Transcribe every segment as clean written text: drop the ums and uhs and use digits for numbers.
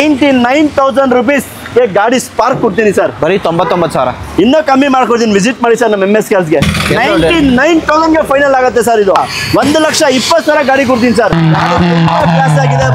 99,000 rupees ಗಾಡಿ spark ಕೊಡ್ತೀನಿ sir. ಬರೀ 99,000. ಇನ್ನೂ ಕಮ್ಮಿ ಮಾಡ್ಕೊಡ್ತೀನಿ. ವಿಸಿಟ್ ಮಾಡಿ ಸರ್ ನಮ್ಮ MS Cars ಗೆ. 99,000 ಫೈನಲ್ ಆಗುತ್ತೆ ಸರ್. ಇದು 1,20,000 ಗಾಡಿ ಕೊಡ್ತೀನಿ ಸರ್. ಕ್ಲಾಸ್ ಆಗಿದೆ.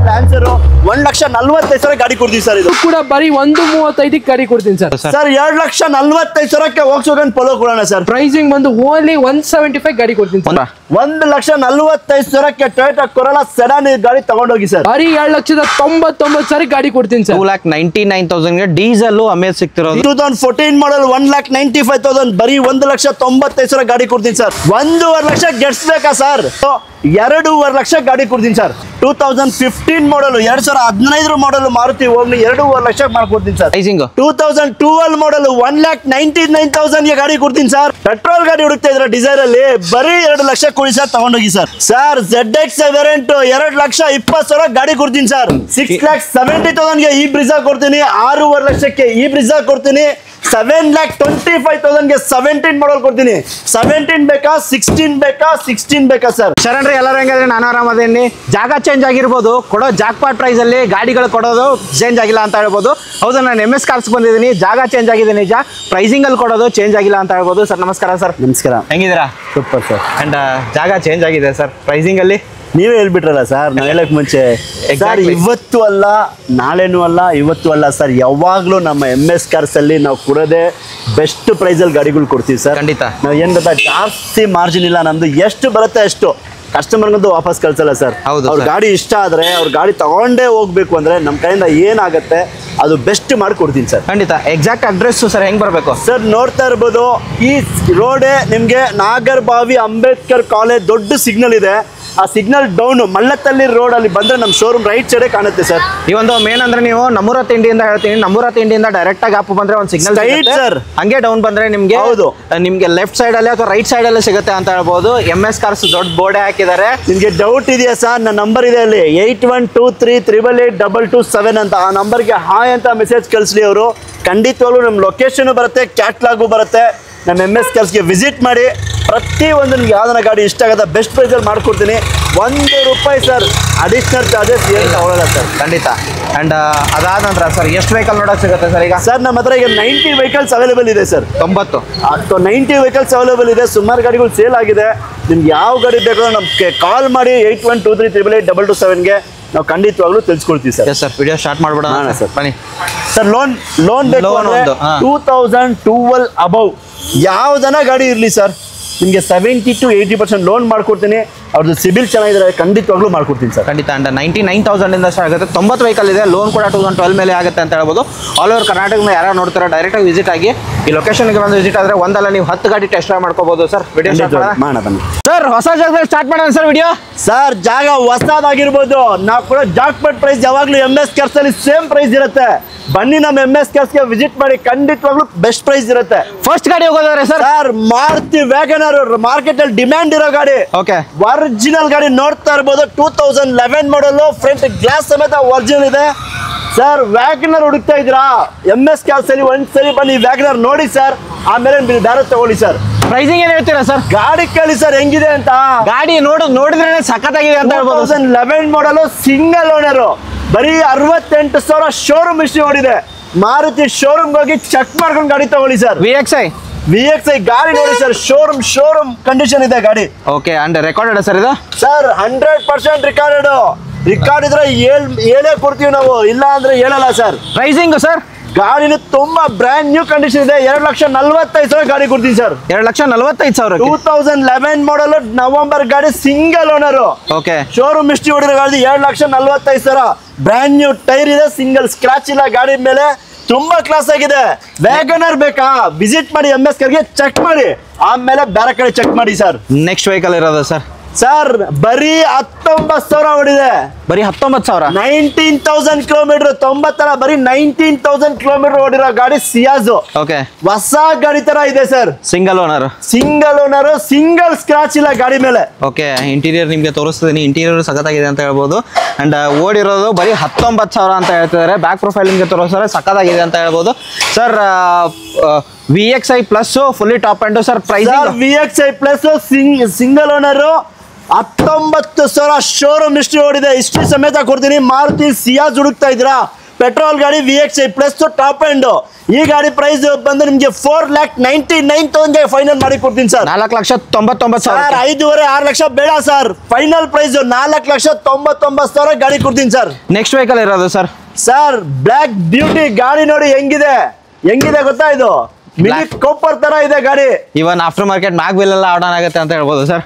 ಲ್ಯಾನ್ಸರ್ 1,40,000 ಗಾಡಿ ಕೊಡ್ತೀನಿ ಸರ್. ಇದು ಕೂಡ ಬರೀ 1,35 ಗಾಡಿ ಕೊಡ್ತೀನಿ ಸರ್. ಸರ್ 2,45,000 Volkswagen Polo ಕೊಡೋಣ ಸರ್. ಪ್ರೈಸಿಂಗ್ ಬಂದು ಓನ್ಲಿ 175 ಗಾಡಿ ಕೊಡ್ತೀನಿ ಸರ್. 1,45,000 Toyota Corolla ಸೆಡಾನ್ ಗಾಡಿ ತಗೊಂಡೋಗಿ ಸರ್. ಬರೀ 2,99,000 ಗಾಡಿ ಕೊಡ್ತೀನಿ ಸರ್. 2,99,000 ಡೀಸೆಲ್ ಅಮೇಜ್ ಸಿಗ್ತಿರೋದು. 2014 ಮಾಡಲ್ 1,95,000 ಬರೀ 1,95,000 ಗಾಡಿ ಕೊಡ್ತೀನಿ ಸರ್. 1.5 ಲಕ್ಷ ಗೆಟ್ಸ್ಬೇಕಾ ಸರ್? 2.5 ಲಕ್ಷ ಗಾಡಿ ಕೊಡ್ತೀನಿ ಸರ್. 2015 ಮಾಡಲ್ 2015 ಮಾಡಲ್ ಮಾರುತಿ ಹೋಗ್ಲಿ 2.5 ಲಕ್ಷ ಮಾಡ್ಕೊಡ್ತೀನಿ ಸರ್. 2012 ಮಾಡಲ್ 1,99,000 ಗಾಡಿ ಕೊಡ್ತೀನಿ ಸರ್. ಪೆಟ್ರೋಲ್ ಗಾಡಿ ಹುಡುಕ್ತಾ ಇದ್ರ ಡಿಸೈರ್ ಅಲ್ಲಿ ಬರೀ 2 ಲಕ್ಷ ಕೊಡಿ ಸರ್, ತಗೊಂಡೋಗಿ ಸರ್. ಸರ್ ZX ವೇರಿಯಂಟ್ 2,20,000 ಗಾಡಿ ಕೊಡ್ತೀನಿ ಸರ್. 6,70,000 ಈ ಬ್ರಿಜಾ ಕೊಡ್ತೀನಿ. 6.5 ಲಕ್ಷಕ್ಕೆ ಈ ಬ್ರಿಜಾ ಕೊಡ್ತೀನಿ. 7,25,000 17 ಮಾಡಲ್ ಕೊಡ್ತೀನಿ. 17 ಬೇಕಾ 16 ಬೇಕಾ 16 ಬೇಕಾ ಸರ್? ಶರಣ್ರಿ ಎಲ್ಲರೂ ಹೆಂಗಾದ್ರೆ ನಾನು ಆರಾಮದೇನಿ. ಜಾಗ ಚೇಂಜ್ ಆಗಿರ್ಬೋದು, ಕೊಡೋ ಜಾಕ್ಪಾಟ್ ಪ್ರೈಸ್ ಅಲ್ಲಿ ಗಾಡಿಗಳು ಕೊಡೋದು ಚೇಂಜ್ ಆಗಿಲ್ಲ ಅಂತ ಹೇಳ್ಬೋದು. ಹೌದು, ನಾನು MS Cars ಬಂದಿದ್ದೀನಿ. ಜಾಗ ಚೇಂಜ್ ಆಗಿದೆ ನಿಜ, ಪ್ರೈಸಿಂಗ್ ಅಲ್ಲಿ ಕೊಡೋದು ಚೇಂಜ್ ಆಗಿಲ್ಲ ಅಂತ ಹೇಳ್ಬೋದು. ಸರ್ ನಮಸ್ಕಾರ ಸರ್. ನಮಸ್ಕಾರ, ಹೆಂಗಿದ್ದೀರಾ? Super sir. ಅಂಡ್ ಜಾಗ ಚೇಂಜ್ ಆಗಿದೆ ಸರ್ ಪ್ರೈಸಿಂಗ್ ಅಲ್ಲಿ. ನೀವೇ ಹೇಳ್ಬಿಟ್ರಲ್ಲ ಸರ್, ನಾವು ಹೇಳಕ್ ಮುಂಚೆ. ಸರ್ ಇವತ್ತು ಅಲ್ಲ, ನಾಳೆನೂ ಅಲ್ಲ, ಇವತ್ತು ಅಲ್ಲ ಸರ್, ಯಾವಾಗ್ಲೂ ನಮ್ಮ MS Cars ಅಲ್ಲಿ ನಾವು ಕೊಡೋದೇ ಬೆಸ್ಟ್ ಪ್ರೈಸ್ ಅಲ್ಲಿ ಗಾಡಿಗಳು ಕೊಡ್ತೀವಿ ಸರ್. ಖಂಡಿತ. ನಾವು ಏನ್ ಗೊತ್ತಾ, ಜಾಸ್ತಿ ಮಾರ್ಜಿನ್ ಇಲ್ಲ ನಮ್ದು. ಎಷ್ಟು ಬರುತ್ತೆ ಅಷ್ಟು ಕಸ್ಟಮರ್ಗಂತೂ ವಾಪಸ್ ಕಳ್ಸಲ್ಲ ಸರ್. ಅವ್ರ ಗಾಡಿ ಇಷ್ಟ ಆದ್ರೆ ಅವ್ರ ಗಾಡಿ ತಗೊಂಡೇ ಹೋಗ್ಬೇಕು ಅಂದ್ರೆ ನಮ್ಮ ಕೈಯಿಂದ ಏನಾಗುತ್ತೆ ಅದು ಬೆಸ್ಟ್ ಮಾಡಿ ಕೊಡ್ತೀನಿ ಸರ್. ಖಂಡಿತ. ಎಕ್ಸಾಕ್ಟ್ ಅಡ್ರೆಸ್ ಸರ್ ಹೆಂಗ್ ಬರಬೇಕು ಸರ್? ನೋಡ್ತಾ ಇರ್ಬೋದು, ಈ ರೋಡೇ ನಿಮ್ಗೆ ನಾಗರಬಾವಿ ಅಂಬೇಡ್ಕರ್ ಕಾಲೇಜ್ ದೊಡ್ಡ ಸಿಗ್ನಲ್ ಇದೆ. ಆ ಸಿಗ್ನಲ್ ಡೌನ್ ಮಲ್ಲತ್ತಲ್ಲಿ ರೋಡ್ ಅಲ್ಲಿ ಬಂದ್ರೆ ನಮ್ಮ ಶೋರೂಮ್ ರೈಟ್ ಸೈಡ್ ಕಾಣುತ್ತೆ ಸರ್. ಈ ಒಂದು ಮೇನ್ ಅಂದ್ರೆ ನೀವು ನಮ್ಮೂರ ತಿಂಡಿಯಿಂದ ಹೇಳ್ತೀನಿ, ನಮ್ಮೂರ ತಿಂಡಿಯಿಂದ ಡೈರೆಕ್ಟ್ ಆಗಿ ಅಪ್ ಬಂದ್ರೆ ಒಂದು ಸಿಗ್ನಲ್ ಸರ್, ಹಂಗೆ ಡೌನ್ ಬಂದ್ರೆ ನಿಮ್ಗೆ ಹೌದು ನಿಮ್ಗೆ ಲೆಫ್ಟ್ ಸೈಡ್ ಅಲ್ಲಿ ಅಥವಾ ರೈಟ್ ಸೈಡ್ ಅಲ್ಲಿ ಸಿಗುತ್ತೆ ಅಂತ ಹೇಳ್ಬೋದು. MS Cars ದೊಡ್ಡ ಬೋರ್ಡ್ ಹಾಕಿದ್ದಾರೆ. ನಿಮ್ಗೆ ಡೌಟ್ ಇದೆಯಾ ಸರ್? ನನ್ನ ನಂಬರ್ ಇದೆ ಅಲ್ಲಿ 8123882227 ಅಂತ. ಆ ನಂಬರ್ಗೆ ಹಾಯ್ ಅಂತ ಮೆಸೇಜ್ ಕಳಿಸ್ಲಿ. ಅವರು ಖಂಡಿತವಾಗ್ಲೂ ನಮ್ಮ ಲೊಕೇಶನ್ ಬರುತ್ತೆ, ಕ್ಯಾಟ್ಲಾಗು ಬರುತ್ತೆ. ನಮ್ಮ MS Carsಗೆ ವಿಸಿಟ್ ಮಾಡಿ. ಪ್ರತಿಯೊಂದು ನಿಮ್ಗೆ ಯಾವ್ದನ್ನ ಗಾಡಿ ಇಷ್ಟ ಆಗುತ್ತೆ ಬೆಸ್ಟ್ ಪ್ರೈಸಲ್ಲಿ ಮಾಡ್ಕೊಡ್ತೀನಿ. ₹1 ಸರ್ ಅಡಿಷನಲ್ ಚಾರ್ಜಸ್ ಏನು ತಗೊಳ್ಳಲ್ಲ ಸರ್. ಖಂಡಿತ. ಅಂಡ್ ಅದಾದ ನಂತರ ಸರ್ ಎಷ್ಟು ವೆಹಿಕಲ್ ನೋಡೋಕೆ ಸಿಗುತ್ತೆ ಸರ್ ಈಗ? ಸರ್ ನಮ್ಮ ಹತ್ರ ಈಗ 90 ವೆಹಿಕಲ್ಸ್ ಅವೈಲೇಬಲ್ ಇದೆ ಸರ್. 90 ವೆಹಿಕಲ್ಸ್ ಅವೈಲೇಬಲ್ ಇದೆ. ಸುಮಾರು ಗಾಡಿಗಳು ಸೇಲ್ ಆಗಿದೆ. ನಿಮ್ಗೆ ಯಾವ ಗಾಡಿ ಬೇಕು ನಮ್ಗೆ ಕಾಲ್ ಮಾಡಿ 8123882227ಗೆ ನಾವು ಖಂಡಿತವಾಗ್ಲೂ ತಿಳಿಸ್ಕೊಡ್ತೀವಿ ಸರ್. ಸರ್ ವಿಡಿಯೋ ಸ್ಟಾರ್ಟ್ ಮಾಡ್ಬಿಡೋಣ ಸರ್. ಬನ್ನಿ ಸರ್. ಲೋನ್ ಬೇಕು ಅಂದ್ರೆ 2012 ಅಬೌವ್ ಯಾವ್ದನ ಗಾಡಿ ಇರಲಿ ಸರ್, ನಿಮಗೆ 70 to 80% ಲೋನ್ ಮಾಡ್ಕೊಡ್ತೀನಿ. ಅವ್ರದ್ದು ಸಿಬಿಲ್ ಚೆನ್ನಾಗಿದ್ರೆ ಖಂಡಿತವಾಗ್ಲೂ ಮಾಡ್ಕೊಡ್ತೀನಿ ಸರ್. ಖಂಡಿತ. ಅಂಡ್ 99,000 ಇಂದ ಸ್ಟಾರ್ಟ್ ಆಗುತ್ತೆ. 90 ವೆಹಿಕಲ್ ಇದೆ. ಲೋನ್ ಕೂಡ 2012 ಮೇಲೆ ಆಗುತ್ತೆ ಅಂತ ಹೇಳ್ಬೋದು. ಆಲ್ ಓವರ್ ಕರ್ನಾಟಕದ ಯಾರು ನೋಡ್ತಾರೆ ಡೈರೆಕ್ಟ್ ಆಗಿ ವಿಸಿಟ್ ಆಗಿ ಈ ಲೊಕೇಶನ್ಗೆ ಬಂದು ವಿಸಿಟ್ ಆದ್ರೆ ಒಂದಲ್ಲ ನೀವು 10 ಗಾಡಿ ಟೆಸ್ಟ್ ಡ್ರೈವ್ ಮಾಡ್ಕೋಬಹುದು ಸರ್. ವಿಡಿಯೋ ಸ್ಟಾರ್ಟ್ ಮಾಡೋಣ ಬನ್ನಿ ಸರ್. ಹೊಸ ಜಾಗದಲ್ಲಿ ಸ್ಟಾರ್ಟ್ ಮಾಡೋಣ ಸರ್ ವಿಡಿಯೋ. ಸರ್ ಜಾಗ ಹೊಸದಾಗಿರ್ಬೋದು, ನಾವು ಕೂಡ ಜಾಕ್ಪಾಟ್ ಪ್ರೈಸ್ ಯಾವಾಗಲೂ MS Cars ಅಲ್ಲಿ ಸೇಮ್ ಪ್ರೈಸ್ ಇರುತ್ತೆ. ಬನ್ನಿ ನಮ್ಮ MS Carsಗೆ ವಿಸಿಟ್ ಮಾಡಿ, ಖಂಡಿತವಾಗ್ಲೂ ಬೆಸ್ಟ್ ಪ್ರೈಸ್ ಇರುತ್ತೆ. ಫಸ್ಟ್ ಗಾಡಿ ಹೋಗೋದಾದ್ರೆ ಸರ್ ಮಾರುತಿ ವ್ಯಾಗನರ್ ಮಾರ್ಕೆಟ್ ಅಲ್ಲಿ ಡಿಮ್ಯಾಂಡ್ ಇರೋ ಗಾಡಿ. ಓಕೆ, ಒರಿಜಿನಲ್ ಗಾಡಿ ನೋಡ್ತಾ ಇರ್ಬೋದು. 2011 ಮಾಡಲು, ಫ್ರಂಟ್ ಗ್ಲಾಸ್ ಸಮೇತ ಒರಿಜಿನಲ್ ಇದೆ ಸರ್. ವ್ಯಾಗನರ್ ಹುಡುಕ್ತಾ ಇದ್ದೀರಾ MS Cars ಅಲ್ಲಿ ಒಂದ್ಸರಿ ಬನ್ನಿ ವ್ಯಾಗನರ್ ನೋಡಿ ಸರ್, ಆಮೇಲೆ ಬೇರೆ ತಗೊಳ್ಳಿ ಸರ್. ಪ್ರೈಸಿಂಗ್ ಏನ್ ಹೇಳ್ತೀರಾ ಸರ್? ಗಾಡಿ ಕೇಳಿ ಸರ್ ಹೆಂಗಿದೆ ಅಂತ. ಗಾಡಿ ನೋಡಿದ್ರೆ ಸಖತ್ತಾಗಿದೆ ಅಂತ ಹೇಳ್ಬೋದು. 2011 ಮಾಡಲು ಸಿಂಗಲ್ ಓನರ್, ಬರೀ 68,000 ಶೋರೂಮ್ ಹಿಸ್ಟ್ರಿ ಓಡಿದೆ. ಮಾರುತಿ ಶೋರೂಮ್ ಹೋಗಿ ಚೆಕ್ ಮಾಡ್ಕೊಂಡು ಗಾಡಿ ತಗೊಳ್ಳಿ ಸರ್. VXI ಗಾಡಿ ನೋಡಿ ಸರ್, ಶೋರೂಮ್ ಕಂಡೀಷನ್ ಇದೆ ಗಾಡಿ. ಓಕೆ. ಅಂಡ್ ರೆಕಾರ್ಡೆಡ್ ಸರ್ ಇದು? ಸರ್ 100% ರಿಕಾರ್ಡ್ ಇದ್ರೆ ಹೇಳೇ ಕೊಡ್ತೀವಿ ನಾವು, ಇಲ್ಲ ಅಂದ್ರೆ ಹೇಳಲ್ಲ ಸರ್. Pricing sir? ಗಾಡಿನ ತುಂಬಾ ಬ್ರ್ಯಾಂಡ್ ನ್ಯೂ ಕಂಡೀಷನ್ ಇದೆ. 2,45,000 ಗಾಡಿ ಕೊಡ್ತೀನಿ ಸರ್. 2,45,000. 2011 ಮಾಡಲ್ ನವೆಂಬರ್ ಗಾಡಿ, single owner. Okay. Showroom history ಹೊಡಿರೋ ಗಾಡಿ 2,45,000. ಬ್ರ್ಯಾಂಡ್ ನ್ಯೂ ಟೈರ್ ಇದೆ, ಸಿಂಗಲ್ ಸ್ಕ್ರಾಚ್ ಇಲ್ಲ ಗಾಡಿ ಮೇಲೆ. ತುಂಬಾ ಕ್ಲಾಸ್ ಆಗಿದೆ. ವ್ಯಾಗನರ್ ಬೇಕಾ? ವಿಸಿಟ್ ಮಾಡಿ MS Carsಗೆ, ಚೆಕ್ ಮಾಡಿ, ಆಮೇಲೆ ಬೇರೆ ಕಡೆ ಚೆಕ್ ಮಾಡಿ ಸರ್. ನೆಕ್ಸ್ಟ್ ವೆಹಿಕಲ್ ಇರೋದು ಸರ್? ಸರ್ ಬರೀ 19,000 ಹೊಡಿದೆ. ಬರೀ 19,000. 19,000 ಕಿಲೋಮೀಟರ್. 90 ಬರೀ 19,000 ಕಿಲೋಮೀಟರ್ ಓಡಿರೋ ಗಾಡಿ ಸಿಯಾಜು. ಓಕೆ. ಹೊಸ ಗಾಡಿ ತರ ಇದೆ sir. Single owner, single scratch ಇಲ್ಲ ಗಾಡಿ ಮೇಲೆ. ಓಕೆ. ಇಂಟೀರಿಯರ್ ನಿಮ್ಗೆ ತೋರಿಸ್ತಿದ್ದೀನಿ. ಇಂಟೀರಿಯರ್ ಸಖತ್ತಾಗಿದೆ ಅಂತ ಹೇಳ್ಬೋದು. ಅಂಡ್ ಓಡಿರೋದು ಬರೀ 19,000 ಅಂತ ಹೇಳ್ತಿದ್ದಾರೆ. ಬ್ಯಾಕ್ ಪ್ರೊಫೈಲ್ ನಿಮ್ಗೆ ತೋರಿಸ್ತಾರೆ, ಸಖತ್ತಾಗಿದೆ ಅಂತ ಹೇಳ್ಬೋದು sir. VXI plus fully top end sir price? VXI plus single owner 19,000 showroom history ಓಡಿದೆ. ಹಿಸ್ಟ್ರಿ ಸಮೇತ ಕೊಡ್ತೀನಿ. ಮಾರುತಿ ಸಿಯಾಜ್ ಹುಡುಕ್ತಾ ಇದ್ದೀರಾ, ಪೆಟ್ರೋಲ್ ಗಾಡಿ VXI ಪ್ಲಸ್ ಟಾಪ್ ಎಂಡ್. ಈ ಗಾಡಿ ಪ್ರೈಸ್ ಬಂದು ನಿಮಗೆ 4,99,000 ಫೈನಲ್ ಮಾಡಿ ಕೊಡ್ತೀನಿ ಸರ್. 4,99,000 ಸರ್ 5,500,000 6 ಲಕ್ಷ ಬೇಡ ಸರ್. ಫೈನಲ್ ಪ್ರೈಸ್ 4,99,000 ಗಾಡಿ ಕೊಡ್ತೀನಿ ಸರ್. ನೆಕ್ಸ್ಟ್ ವೆಹಿಕಲ್ ಇರೋದು ಸರ್ ಸರ್ ಬ್ಲ್ಯಾಕ್ ಬ್ಯೂಟಿ ಗಾಡಿ ನೋಡಿ ಹೆಂಗಿದೆ ಗೊತ್ತಾ? ಇದು ಮಿನಿ ಕೋಪರ್ ತರ ಇದೆ ಗಾಡಿ. ಇವನ್ ಆಫ್ಟರ್ ಮಾರ್ಕೆಟ್ ಮ್ಯಾಗ್ ವೀಲ್ ಎಲ್ಲ ಆನ್ ಆಗುತ್ತೆ ಅಂತ ಹೇಳ್ಬೋದು ಸರ್.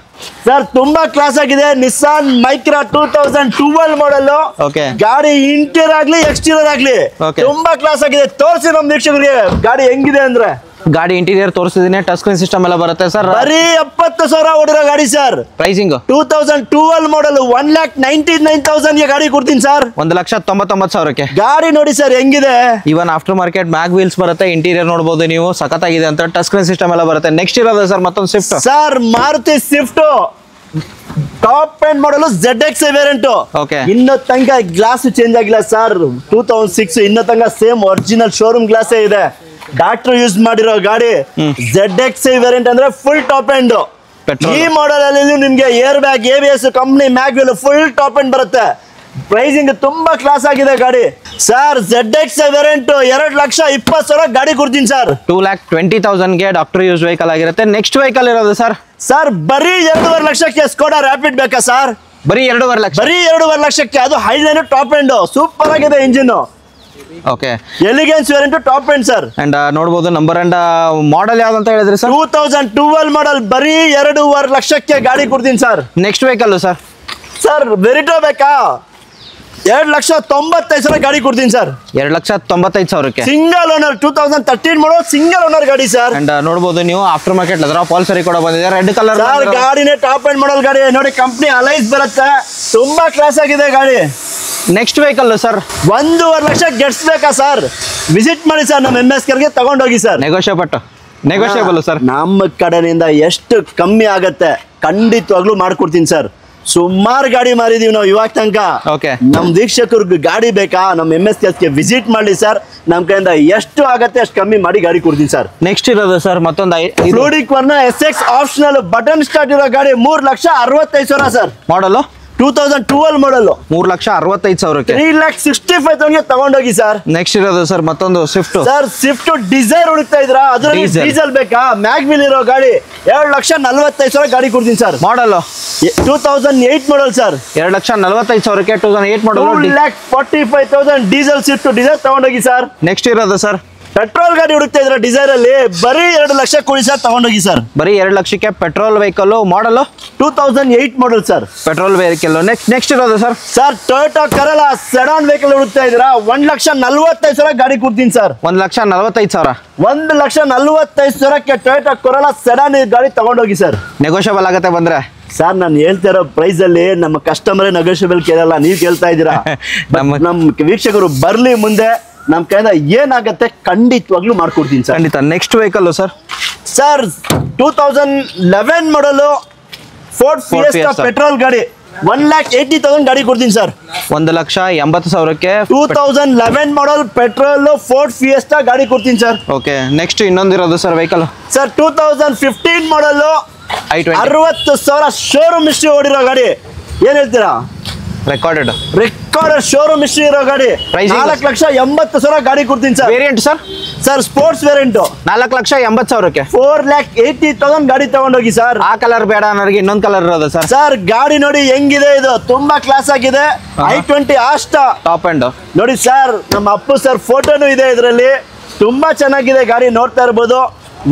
ಸರ್ ತುಂಬಾ ಕ್ಲಾಸ್ ಆಗಿದೆ. ನಿಸ್ಸಾನ್ ಮೈಕ್ರಾ 2012 ಮಾಡಲ್. Okay. ಗಾಡಿ ಇಂಟೀರಿಯರ್ ಆಗ್ಲಿ ಎಕ್ಸ್ಟೀರಿಯರ್ ಆಗ್ಲಿ Okay. ತುಂಬಾ ಕ್ಲಾಸ್ ಆಗಿದೆ. ತೋರಿಸಿ ನಮ್ ವೀಕ್ಷಕರಿಗೆ ಗಾಡಿ ಹೆಂಗಿದೆ ಅಂದ್ರೆ. ಗಾಡಿ ಇಂಟೀರಿಯರ್ ತೋರಿಸಿದೀನಿ, ಟಚ್ ಸ್ಕ್ರೀನ್ ಸಿಸ್ಟಮ್ ಎಲ್ಲ ಬರುತ್ತೆ ಸರ್. ಬರೀ 70,000 ಓಡಿರೋ ಗಾಡಿ ಸರ್. ಪ್ರೈಸಿಂಗ್ 2012 ಮಾಡಲ್ 1,99,000 ಗಾಡಿ ಕೊಡ್ತೀನಿ ಸರ್. 1,99,000 ಗಾಡಿ ನೋಡಿ ಸರ್ ಹೆಂಗಿದೆ. ಇವನ್ ಆಫ್ಟರ್ ಮಾರ್ಕೆಟ್ ಮ್ಯಾಗ್ ವೀಲ್ಸ್ ಬರುತ್ತೆ, ಇಂಟೀರಿಯರ್ ನೋಡಬಹುದು ನೀವು, ಸಖತ್ತಾಗಿದೆ ಅಂತ. ಟಚ್ ಸ್ಕ್ರೀನ್ ಸಿಸ್ಟಮ್ ಎಲ್ಲ ಬರುತ್ತೆ. ನೆಕ್ಸ್ಟ್ ಇರೋದು ಸರ್ ಮತ್ತೊಂದು Swift sir, Maruti Swift top end ಮಾಡಲು ZXi ವೇರಿಯಂಟ್. Okay. ಇನ್ನ ತನಕ ಗ್ಲಾಸ್ ಚೇಂಜ್ ಆಗಿಲ್ಲ ಸರ್. 2006 ಇನ್ನ ತನಕ ಸೇಮ್ ಒರಿಜಿನಲ್ ಶೋರೂಮ್ ಗ್ಲಾಸೇ ಇದೆ. ಡಾಕ್ಟರ್ ಯೂಸ್ ಮಾಡಿರೋ ಗಾಡಿ. ZXi ವೇರಿಯಂಟ್ ಅಂದ್ರೆ ಫುಲ್ ಟಾಪ್ ಎಂಡ್. ಈ ಮಾಡೆಲ್ ಅಲ್ಲಿ ನಿಮ್ಗೆ air bag, ABS, company mag wheel full top end ಬರುತ್ತೆ. ಪ್ರೈಸಿಂಗ್ ತುಂಬಾ ಕ್ಲಾಸ್ ಆಗಿದೆ ಗಾಡಿ ಸರ್. ZXi ವೇರಿಯಂಟ್ 2,20,000 ಗಾಡಿ ಕೊಡ್ತೀನಿ ಸರ್. 2,20,000 ಡಾಕ್ಟರ್ ಯೂಸ್ ವೆಹಿಕಲ್ ಆಗಿರುತ್ತೆ. ನೆಕ್ಸ್ಟ್ ವೆಹಿಕಲ್ ಇರೋದು ಸರ್ ಸರ್ ಬರೀ 2.5 ಲಕ್ಷಕ್ಕೆ ಸ್ಕೋಡಾ ರ್ಯಾಪಿಡ್ ಬೇಕಾ ಸರ್? ಬರೀ 2.5 ಲಕ್ಷ. ಬರೀ 2.5 ಲಕ್ಷಕ್ಕೆ. ಅದು ಹೈಲೈನ್ ಟಾಪ್ ಎಂಡ್ ಸೂಪರ್ ಆಗಿದೆ engine. Okay, elegance variant top end sir. And ನೋಡಬಹುದು ನಂಬರ್ ಅಂಡ್ ಮಾಡೆಲ್ ಯಾವ್ದು ಅಂತ ಹೇಳಿದ್ರಿ ಸರ್? 2012 ಮಾಡಲ್ ಬರೀ 2.5 ಲಕ್ಷಕ್ಕೆ ಗಾಡಿ ಕೊಡ್ತೀನಿ sir. Next vehicle sir sir Verito ಬೇಕಾ? 2,95,000 ಗಾಡಿ ಕೊಡ್ತೀನಿ sir. 2,95,000 single owner 2013 model single owner ಗಾಡಿ ಸರ್. ಅಂಡ್ ನೋಡಬಹುದು ನೀವು ಆಫ್ಟರ್ ಮಾರ್ಕೆಟ್ ಲೆದರ್ ಪಾಲ್ಸರಿ ಕೂಡ ಬಂದಿದೆ, ರೆಡ್ ಕಲರ್ ಸರ್. ಗಾಡಿನೇ ಟಾಪ್ ಎಂಡ್ ಮಾಡಲ್ ಗಾಡಿ ನೋಡಿ, ಕಂಪ್ನಿ ಅಲೈಸ್ ಬರುತ್ತೆ. ತುಂಬಾ ಕ್ಲಾಸ್ ಆಗಿದೆ ಗಾಡಿ. ನೆಕ್ಸ್ಟ್ ವೆಹಿಕಲ್ ಸರ್ 1.5 ಲಕ್ಷ ಗೆಟ್ಸ್ ಬೇಕಾ ಸರ್? ವಿಸಿಟ್ ಮಾಡಿ ಸರ್, ನಮ್ಮ MS ಗೆ ತಗೊಂಡೋಗಿ ಸರ್. Negotiable sir. ನಮ್ಮ ಕಡೆಯಿಂದ ಎಷ್ಟು ಕಮ್ಮಿ ಆಗತ್ತೆ ಖಂಡಿತವಾಗ್ಲೂ ಮಾಡ್ಕೊಡ್ತೀನಿ ಸರ್. ಸುಮಾರು ಗಾಡಿ ಮಾರಿದೀವಿ ನಾವು ಇವಾಗ ತನಕ. Okay. ನಮ್ ವೀಕ್ಷಕರಿಗೆ ಗಾಡಿ ಬೇಕಾ? ನಮ್ಮ MS ಗೆ ವಿಸಿಟ್ ಮಾಡಿ ಸರ್. ನಮ್ ಕಡೆಯಿಂದ ಎಷ್ಟು ಆಗತ್ತೆ ಅಷ್ಟು ಕಮ್ಮಿ ಮಾಡಿ ಗಾಡಿ ಕೊಡ್ತೀನಿ ಸರ್. ನೆಕ್ಸ್ಟ್ ಇರೋದು ಸರ್ ಮತ್ತೊಂದು fluidic Verna SX optional button start ಇರೋ ಗಾಡಿ 3,65,000 ಸರ್. ಮಾಡಲು 2012 ಮಾಡಲ್ 3,65,000 3,65,000 ತಗೊಂಡೋಗಿ ಸರ್. ನೆಕ್ಸ್ಟ್ ಇರೋದು ಸರ್ ಮತ್ತೊಂದು ಸ್ವಿಫ್ಟ್ ಸರ್. ಸ್ವಿಫ್ಟ್ ಡಿಸೈರ್ ಹುಡುಕ್ತಾ ಇದ್ರಾ? ಅದ್ರಲ್ಲಿ ಡೀಸೆಲ್ ಬೇಕಾ? ಮ್ಯಾಗ್ ವೀಲ್ ಇರೋ ಗಾಡಿ 2,45,000 ಗಾಡಿ ಕೊಡ್ತೀನಿ ಸರ್. ಮಾಡಲ್ 2008 ಮಾಡಲ್ ಸರ್. 2,45,000 2008 ಮಾಡಲ್ 2,45,000 ಡೀಸೆಲ್ ಸ್ವಿಫ್ಟ್ ಡಿಸೈರ್ ತಗೊಂಡೋಗಿ ಸರ್. ನೆಕ್ಸ್ಟ್ ಇರೋದು ಸರ್ ಪೆಟ್ರೋಲ್ ಗಾಡಿ ಹುಡುಕ್ತಾ ಇದ್ರ ಡಿಸೈರ್ ಅಲ್ಲಿ ಬರೀ 2 ಲಕ್ಷ ಕೊಡಿ ಸರ್, ತಗೊಂಡೋಗಿ ಸರ್. ಬರೀ 2 ಲಕ್ಷಕ್ಕೆ petrol vehicle. Model 2008 model sir. Petrol vehicle. Next ಇರೋದು sir sir Toyota Corolla sedan vehicle ಹುಡುಕ್ತಾ ಇದ್ದೀರಾ? 1,45,000 ಗಾಡಿ ಕೊಡ್ತೀನಿ ಸರ್. 1,45,000 1,45,000ಕ್ಕೆ ಟೊಯೋಟಾ ಕರೋಲಾ ಸೆಡಾನ್ ಗಾಡಿ ತಗೊಂಡೋಗಿ ಸರ್. ನೆಗೋಷಿಯಬಲ್ ಆಗತ್ತೆ ಬಂದ್ರೆ ಸರ್. ನಾನು ಹೇಳ್ತಾ ಇರೋ ಪ್ರೈಸ್ ಅಲ್ಲಿ ನಮ್ಮ ಕಸ್ಟಮರೇ ನೆಗೋಷಿಯಬಲ್ ಕೇಳಲ್ಲ, ನೀವು ಕೇಳ್ತಾ ಇದ್ದೀರಾ. ನಮ್ಮ ವೀಕ್ಷಕರು ಬರ್ಲಿ ಮುಂದೆ, ನಮ್ಮ ಕೈಯಿಂದ ಏನಾಗತ್ತೆ ಖಂಡಿತವಾಗ್ಲೂ ಮಾಡ್ಕೊಡ್ತೀನಿ ಸರ್. ಖಂಡಿತ. ನೆಕ್ಸ್ಟ್ ವೆಹಿಕಲ್ ಸರ್ 2011 ಮಾಡಲು ಫೋರ್ಡ್ ಫಿಯೆಸ್ಟಾ ಪೆಟ್ರೋಲ್ ಗಾಡಿ 1,80,000 ಗಾಡಿ ಕೊಡ್ತೀನಿ sir. 1,80,000 2011 model petrol Ford Fiesta ಗಾಡಿ ಕೊಡ್ತೀನಿ ಸರ್. ಓಕೆ. ನೆಕ್ಸ್ಟ್ ಇನ್ನೊಂದಿರೋದು sir vehicle sir 2015 model i20 60,000 showroom history ಓಡಿರೋ ಗಾಡಿ. ಏನ್ ಹೇಳ್ತೀರಾ? ರೆಕಾರ್ಡೆಡ್ ಶೋರೂಮ್ ಹಿಸ್ಟ್ರಿ ಇರೋ ಗಾಡಿ. Pricing? 4,80,000 ಗಾಡಿ ಕೊಡ್ತೀನಿ sir. Variant sir sports variant 4,80,000 4,80,000 ಗಾಡಿ ತಗೊಂಡೋಗಿ ಸರ್. ಆ ಕಲರ್ ಬೇಡ ನನಗೆ, ಇನ್ನೊಂದು ಕಲರ್ ಇರೋದು ಸರ್. ಸರ್ ಗಾಡಿ ನೋಡಿ ಹೆಂಗಿದೆ, ಇದು ತುಂಬಾ ಕ್ಲಾಸ್ ಆಗಿದೆ. i20 ಆಸ್ಟಾ ಟಾಪ್ ಎಂಡ್ ನೋಡಿ ಸರ್. ನಮ್ಮ ಅಪ್ಪು ಸರ್ ಫೋಟೋನು ಇದೆ ಇದರಲ್ಲಿ. ತುಂಬಾ ಚೆನ್ನಾಗಿದೆ ಗಾಡಿ, ನೋಡ್ತಾ ಇರ್ಬೋದು.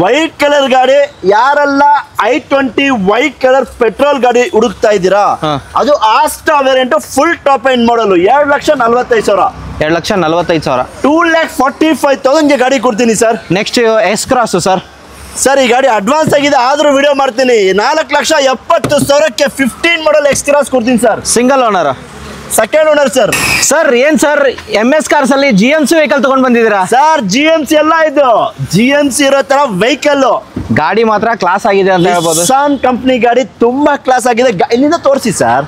ವೈಟ್ ಕಲರ್ ಗಾಡಿ. ಯಾರೆಲ್ಲ i20 ವೈಟ್ ಕಲರ್ ಪೆಟ್ರೋಲ್ ಗಾಡಿ ಹುಡುಕ್ತಾ ಇದ್ದೀರಾ? ಅದು Asta variant full top end model 2,45,000 2,45,000 2,45,000 ಗಾಡಿ ಕೊಡ್ತೀನಿ sir. Next S cross sir. Sir ಈ ಗಾಡಿ ಅಡ್ವಾನ್ಸ್ ಆಗಿದೆ ಆದ್ರೂ ವಿಡಿಯೋ ಮಾಡ್ತೀನಿ. 4,70,000ಕ್ಕೆ 15 ಮಾಡಲ್ ಎಕ್ಸ್ ಕ್ರಾಸ್ ಕೊಡ್ತೀನಿ sir. Single owner, second owner sir. Sir ಏನ್ ಸರ್ MS ಕಾರ್ಸ್ ಅಲ್ಲಿ GMC ವೆಹಿಕಲ್ ತಗೊಂಡ್ ಬಂದಿದ್ದೀರಾ ಸರ್? GMC ಎಲ್ಲ ಇದು GMC ಇರೋ ತರ ವೆಹಿಕಲ್. ಗಾಡಿ ಮಾತ್ರ ಕ್ಲಾಸ್ ಆಗಿದೆ ಅಂತ ಹೇಳ್ಬೋದು. ನಿಸ್ಸಾನ್ ಕಂಪ್ನಿ ಗಾಡಿ ತುಂಬಾ ಕ್ಲಾಸ್ ಆಗಿದೆ. ಇಲ್ಲಿಂದ ತೋರಿಸಿ ಸರ್,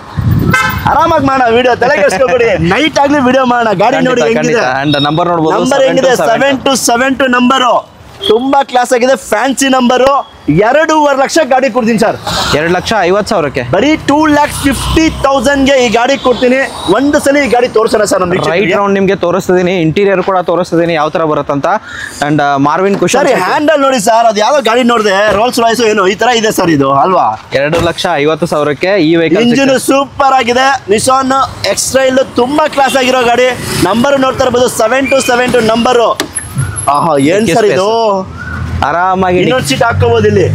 ಆರಾಮಾಗಿ ಮಾಡೋಣ ವಿಡಿಯೋ, ತಲೆ ಕೆಡಿಸ್ಕೊಬೇಡಿ. ನೈಟ್ ಆಗ್ಲಿ ವಿಡಿಯೋ ಮಾಡೋಣ. ಗಾಡಿ ನೋಡಿ ಹೆಂಗಿದೆ, ಅಂಡ್ ನಂಬರ್ ನೋಡಬಹುದು. ನಂಬರ್ ಹೆಂಗಿದೆ 727 ನಂಬರು. ತುಂಬಾ ಕ್ಲಾಸ್ ಆಗಿದೆ, ಫ್ಯಾನ್ಸಿ ನಂಬರು. 2.5 ಲಕ್ಷ ಗಾಡಿ ಕೊಡ್ತೀನಿ ಸರ್. 2,50,000ಕ್ಕೆ ಬರೀ 2,50,000ಗೆ ಈ ಗಾಡಿ ಕೊಡ್ತೀನಿ. ಒಂದು ಸಲ ಈ ಗಾಡಿ ತೋರಿಸೋಣ ಸರ್ ನಮ್ಮ ರೈಟ್ ರೌಂಡ್ ನಿಮ್ಗೆ ತೋರಿಸ್ತಿದೀನಿ, ಇಂಟೀರಿಯರ್ ಕೂಡ ತೋರಿಸ್ತಿದೀನಿ ಯಾವ ತರ ಬರುತ್ತಂತ. ಅಂಡ್ ಮಾರ್ವಿನ್ ಕುಶನ್ ಸರ್ ಹ್ಯಾಂಡಲ್ ನೋಡಿ ಸರ್, ಅದು ಯಾವ ಗಾಡಿ ನೋಡಿದೆ, ರೋಲ್ಸ್ ರಾಯ್ಸ್ ಏನು ಈ ತರ ಇದೆ ಸರ್ ಇದು ಅಲ್ವಾ. 2,50,000ಕ್ಕೆ ಈ ವೆಹಿಕಲ್. ಇಂಜಿನ್ ಸೂಪರ್ ಆಗಿದೆ, ನಿಸಾನ್ ಎಕ್ಸ್ಟ್ರೈಲ್ ತುಂಬಾ ಕ್ಲಾಸ್ ಆಗಿರೋ ಗಾಡಿ. ನಂಬರ್ ನೋಡ್ತಾ ಇರ್ಬೋದು 727 ನಂಬರು. ಆಹಾ ಏನ್ ಸರ್ ಇದು, ಆರಾಮಾಗಿ ಇನ್ನೊಂದು ಸೀಟ್ ಹಾಕೋಬಹುದು ಇಲ್ಲಿ.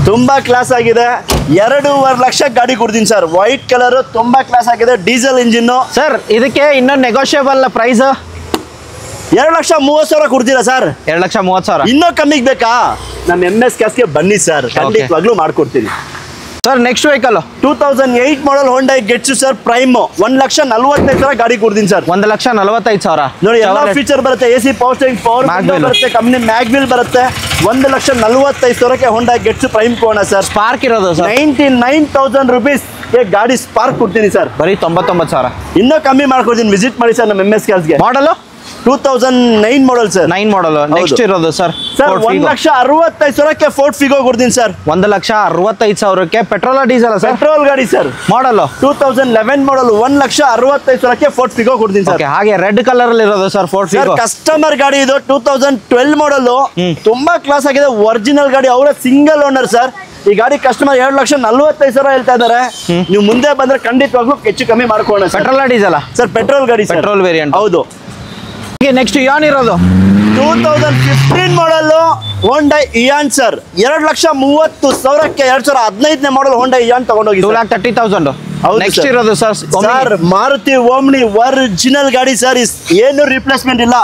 ತುಂಬಾ ಕ್ಲಾಸ್ ಆಗಿದೆ. 2.5 ಲಕ್ಷ ಗಾಡಿ ಕೊಡ್ತೀನಿ ಸರ್. ವೈಟ್ ಕಲರ್ ತುಂಬಾ ಕ್ಲಾಸ್ ಆಗಿದೆ, ಡೀಸೆಲ್ ಇಂಜಿನ್. ಸರ್ ಇದಕ್ಕೆ ಇನ್ನೊಂದು ನೆಗೋಷಿಯಬಲ್ ಪ್ರೈಸ್ 2,30,000 ಕೊಡ್ತೀರಾ ಸರ್? 2,30,000. ಇನ್ನೂ ಕಮ್ಮಿಗೆ ಬೇಕಾ? ನಮ್ಮ MS ಕ್ಯಾಸ್ಗೆ ಬನ್ನಿ ಸರ್, ಖಂಡಿತವಾಗ್ಲೂ ಮಾಡ್ಕೊಡ್ತೀನಿ. ಸರ್ ನೆಕ್ಸ್ಟ್ ವೆಹಿಕಲ್ 2008 ಮಾಡಲ್ ಹೋಂಡಾ ಗೆಟ್ಸು ಸರ್, ಪ್ರೈಮ್. 1,45,000 ಗಾಡಿ ಕೊಡ್ತೀನಿ ಸರ್. 1,45,000 ನೋಡಿ ಎಲ್ಲ ಫೀಚರ್ ಬರುತ್ತೆ, AC ಪವರ್ ಸ್ಟೇರಿಂಗ್, ಪವರ್ ಬರುತ್ತೆ, ಕಂಪ್ನಿ ಮ್ಯಾಗ್ವಿಲ್ ಬರುತ್ತೆ. 1,45,000ಕ್ಕೆ ಹೋಂಡಾ ಗೆಟ್ಸು ಪ್ರೈಮ್ ಕೊಡೋಣ ಸರ್. ಸ್ಪಾರ್ಕ್ ಇರೋದು ಸರ್ 99,000 ರುಪೀಸ್ಗೆ ಗಾಡಿ ಸ್ಪಾರ್ಕ್ ಕೊಡ್ತೀನಿ ಸರ್. ಬರೀ 99,000. ಇನ್ನೂ ಕಮ್ಮಿ ಮಾಡ್ಕೊಡ್ತೀನಿ, ವಿಸಿಟ್ ಮಾಡಿ ಸರ್ ನಮ್ಮ MS ಕ್ಯಾಸ್ಗೆ. Model 2009 model sir. 9 model. Next ಇರೋದು ಸರ್ 1,65,000ಕ್ಕೆ ಫೋರ್ಡ್ ಫಿಗೋ ಕೊಡ್ತೀನಿ ಸರ್. 1,65,000ಕ್ಕೆ ಪೆಟ್ರೋಲ್ ಡೀಸೆಲ್ ಸರ್? ಪೆಟ್ರೋಲ್ ಗಾಡಿ ಸರ್. Model 2011 model. 1,65,000ಕ್ಕೆ ಫೋರ್ಡ್ ಫಿಗೋ ಕೊಡ್ತೀನಿ ಸರ್. ಹಾಗೆ ರೆಡ್ ಕಲರ್ ಅಲ್ಲಿ ಇರೋದು ಸರ್ ಫೋರ್ಡ್ ಫಿಗೋ. ಕಸ್ಟಮರ್ ಗಾಡಿ ಇದು, 2012 ಮಾಡಲ್. ತುಂಬಾ ಕ್ಲಾಸ್ ಆಗಿದೆ, ಒರಿಜಿನಲ್ ಗಾಡಿ. ಅವರ ಸಿಂಗಲ್ ಓನರ್ ಸರ್. ಈ ಗಾಡಿ ಕಸ್ಟಮರ್ 2,45,000 ಹೇಳ್ತಾ ಇದಾರೆ. ನೀವು ಮುಂದೆ ಬಂದ್ರೆ ಖಂಡಿತವಾಗ್ಲೂ ಹೆಚ್ಚು ಕಮ್ಮಿ ಮಾಡ್ಕೊಳ್ಳೋಣ. Petrol diesel sir? ಪೆಟ್ರೋಲ್ ಗಾಡಿ, ಪೆಟ್ರೋಲ್ ವೇರಿಯಂಟ್. ಹೌದು. ನೆಕ್ಸ್ಟ್ ಯಾನ್ ಇರೋದು 2015 ಮಾಡಲ್ ಹೋಂಡಾ ಇಯಾನ್ ಸರ್. 2,30,000ಕ್ಕೆ 2015 ಮಾಡಲ್ ಹೋಂಡಾ ಇಯಾನ್ ತಗೊಂಡೋಗಿ 2,30,000. ನೆಕ್ಸ್ಟ್ ಇರೋದು ಸರ್ ಮಾರುತಿ ಓಮ್ನಿ ಒರಿಜಿನಲ್ ಗಾಡಿ ಸರ್. ಏನು ರಿಪ್ಲೇಸ್ಮೆಂಟ್ ಇಲ್ಲ,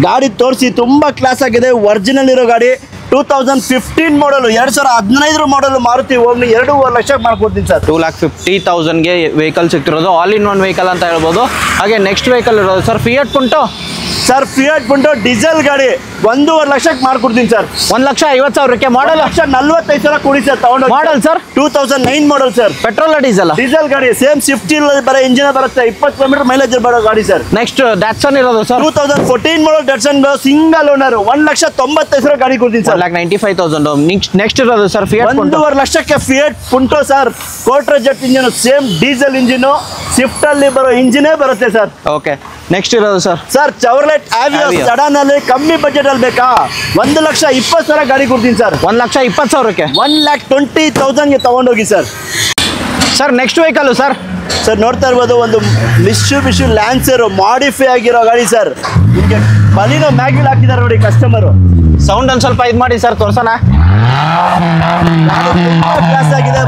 ಗಾಡಿ ತೋರಿಸಿ ತುಂಬಾ ಕ್ಲಾಸ್ ಆಗಿದೆ, ಒರಿಜಿನಲ್ ಇರೋ ಗಾಡಿ. 2015 model, 2015 model Maruti Omni. 2.5 lakh ಮಾಡ್ಕೊಡ್ತೀನಿ ಸರ್. 2,50,000ಗೆ ವೆಹಿಕಲ್ ಸಿಗ್ತಿರೋದು, ಆಲ್ ಇನ್ ಒನ್ ವೆಹಿಕಲ್ ಅಂತ ಹೇಳ್ಬೋದು. ಹಾಗೆ ನೆಕ್ಸ್ಟ್ ವೆಹಿಕಲ್ ಇರೋದು sir Fiat Punto sir. Fiat Punto diesel ಗಾಡಿ 1.5 ಲಕ್ಷಕ್ಕೆ ಮಾಡ್ಕೊಡ್ತೀನಿ ಸರ್. 1,50,000ಕ್ಕೆ ಮಾಡಲ್. 1,45,000 ಕೊಡಿ ಸರ್ ತಗೊಂಡು. Model sir 2009 model sir. Petrol diesel? Diesel ಗಾಡಿ, ಸೇಮ್ ಸ್ವಿಫ್ಟ್ ಬರೋ ಇಂಜಿನ್ ಬರುತ್ತೆ, 20 ಕಿಲೋಮೀಟರ್ ಮೈಲೇಜ್ ಬರೋ ಗಾಡಿ ಸರ್. ನೆಕ್ಸ್ಟ್ ಡ್ಯಾಟ್ಸನ್ ಇರೋದು ಸರ್ 2014 ಮಾಡಲ್ ಡ್ಯಾಟ್ಸನ್ ಸಿಂಗಲ್ ಓನರ್. 1,95,000 ಗಾಡಿ ಕೊಡ್ತೀನಿ ಸರ್. 1,95,000. ನೆಕ್ಸ್ಟ್ ಇರೋದು ಸರ್ ಫಿಯಟ್ ಪುಂಟೋ. 1.5 ಲಕ್ಷಕ್ಕೆ fiat Punto sir. Quarter jet engine, same diesel engine, Swift ಅಲ್ಲಿ ಬರೋ ಇಂಜಿನೇ ಬರುತ್ತೆ ಸರ್. ಓಕೆ ನೆಕ್ಸ್ಟ್ ಇರೋದು ಸರ್ ಚವರ್ಲೆಟ್ ಆವಿಯೋ ಸಡನ್ ಅಲ್ಲಿ ಕಮ್ಮಿ ಬಜೆಟ್ ಅಲ್ಲಿ ಬೇಕಾ? 1,20,000 ಗಾಡಿ ಕೊಡ್ತೀನಿ ಸರ್. 1,20,000ಕ್ಕೆ 1,20,000ಗೆ ತಗೊಂಡೋಗಿ sir. Sir next vehicle sir ನೋಡ್ತಾ ಇರ್ಬೋದು, ಒಂದು ಮಿಶ್ಯೂ ಲ್ಯಾನ್ಸರ್ ಮಾಡಿಫೈ ಆಗಿರೋ ಗಾಡಿ ಸರ್. ನಿಮಗೆ ಬಲಿನೋ ಮ್ಯಾಗ್ವಿಲ್ ಹಾಕಿದ್ದಾರೆ ನೋಡಿ ಕಸ್ಟಮರು. ಸೌಂಡ್ ಒಂದು ಸ್ವಲ್ಪ ಇದು ಮಾಡಿ ಸರ್ ತೋರ್ಸೋಣ. ಕ್ಲಾಸ್ ಆಗಿದೆ,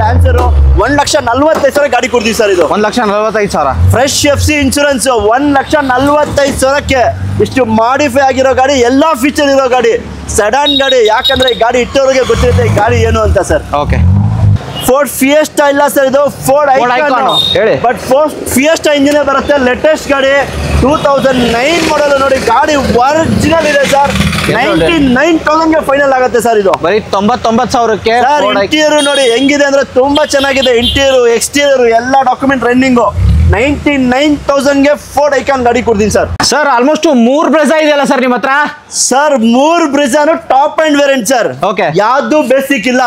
ಲ್ಯಾನ್ಸರ್. 1,40,000 ಗಾಡಿ ಕೊಡ್ತೀವಿ ಸರ್. ಇದು 1,45,000. Fresh FC insurance. 1,45,000ಕ್ಕೆ ಇಷ್ಟು ಮಾಡಿಫೈ ಆಗಿರೋ ಗಾಡಿ, ಎಲ್ಲಾ ಫೀಚರ್ ಇರೋ ಗಾಡಿ, ಸಡನ್ ಗಾಡಿ. ಯಾಕಂದ್ರೆ ಈ ಗಾಡಿ ಇಟ್ಟೋರಿಗೆ ಗೊತ್ತಿರುತ್ತೆ ಈ ಗಾಡಿ ಏನು ಅಂತ ಸರ್. ಓಕೆ ಫೋರ್ಡ್ ಫಿಯೆಸ್ಟಾ ಇಲ್ಲ ಸರ್, ಇದು ಫೋರ್ಡ್ ಐಕಾನ್. ಹೇಳಿ. ಬಟ್ ಫೋರ್ಡ್ ಫಿಯೆಸ್ಟಾ ಇಂಜಿನ್ ಬರುತ್ತೆ, ಲೇಟೆಸ್ಟ್ ಗಾಡಿ. 2009 ಮಾಡಲ್ ನೋಡಿ, ಗಾಡಿ ಒರಿಜಿನಲ್ ಇದೆ ಸರ್. 99,000ಗೆ ಫೈನಲ್ ಆಗುತ್ತೆ ಸರ್. ಇದು ಬರೀ 99,000ಕ್ಕೆ. ಇಂಟೀರಿಯರ್ ನೋಡಿ ಹೆಂಗಿದೆ ಅಂದ್ರೆ ತುಂಬಾ ಚೆನ್ನಾಗಿದೆ. ಇಂಟೀರಿಯರ್ ಎಕ್ಸ್ಟೀರಿಯರ್ ಎಲ್ಲ ಡಾಕ್ಯುಮೆಂಟ್ ರನ್ನಿಂಗು. 99,000ಗೆ ಫೋರ್ಡ್ ಐಕಾನ್ ಗಾಡಿ ಕೊಡ್ತೀನಿ ಸರ್. ಸರ್ ಆಲ್ಮೋಸ್ಟ್ 3 ಬ್ರೆಜಾ ಇದೆಯಲ್ಲ ಸರ್ ನಿಮ್ಮ ಹತ್ರ? ಸರ್ 3 ಬ್ರೆಜಾನು top end variant sir. Okay, ಯಾವ್ದು ಬೇಸಿಕ್ ಇಲ್ಲ.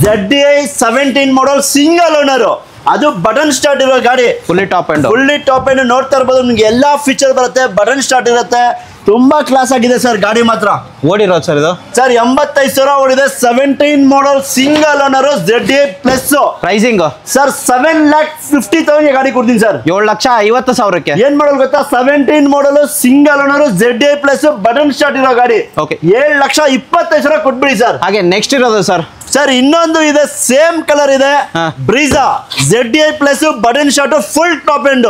ZDI 17 ಮಾಡಲ್ ಸಿಂಗಲ್ ಓನರ್, ಅದು ಬಟನ್ ಸ್ಟಾರ್ಟ್ ಇರೋ ಗಾಡಿ. ಫುಲ್ಲಿ ಟಾಪ್ ಅಂಡ್ ನೋಡ್ತಾ ಇರ್ಬೋದು, ನಿಮ್ಗೆ ಎಲ್ಲಾ ಫೀಚರ್ ಬರುತ್ತೆ, ಬಟನ್ ಸ್ಟಾರ್ಟ್ ಇರುತ್ತೆ. ತುಂಬಾ ಕ್ಲಾಸ್ ಆಗಿದೆ ಸರ್ ಗಾಡಿ ಮಾತ್ರ. ಓಡಿರೋದು ಸರ್ ಇದು ಸರ್ 85,000 ಓಡಿದೆ. 17 model single owner, ZDI plus. Pricing sir 7,50,000 ಗಾಡಿ ಕೊಡ್ತೀನಿ ಸರ್. 7,50,000ಕ್ಕೆ. ಏನ್ ಮಾಡಲ್ ಗೊತ್ತಾ? 17 model single owner, ZDI plus, button start ಇರೋ ಗಾಡಿ. ಓಕೆ, 7,20,000 ಕೊಟ್ಬಿಡಿ ಸರ್. ಹಾಗೆ ನೆಕ್ಸ್ಟ್ ಇರೋದು ಸರ್ ಇನ್ನೊಂದು ಇದೆ, ಸೇಮ್ ಕಲರ್ ಇದೆ, Brezza. ZDI plus, button start, full top end.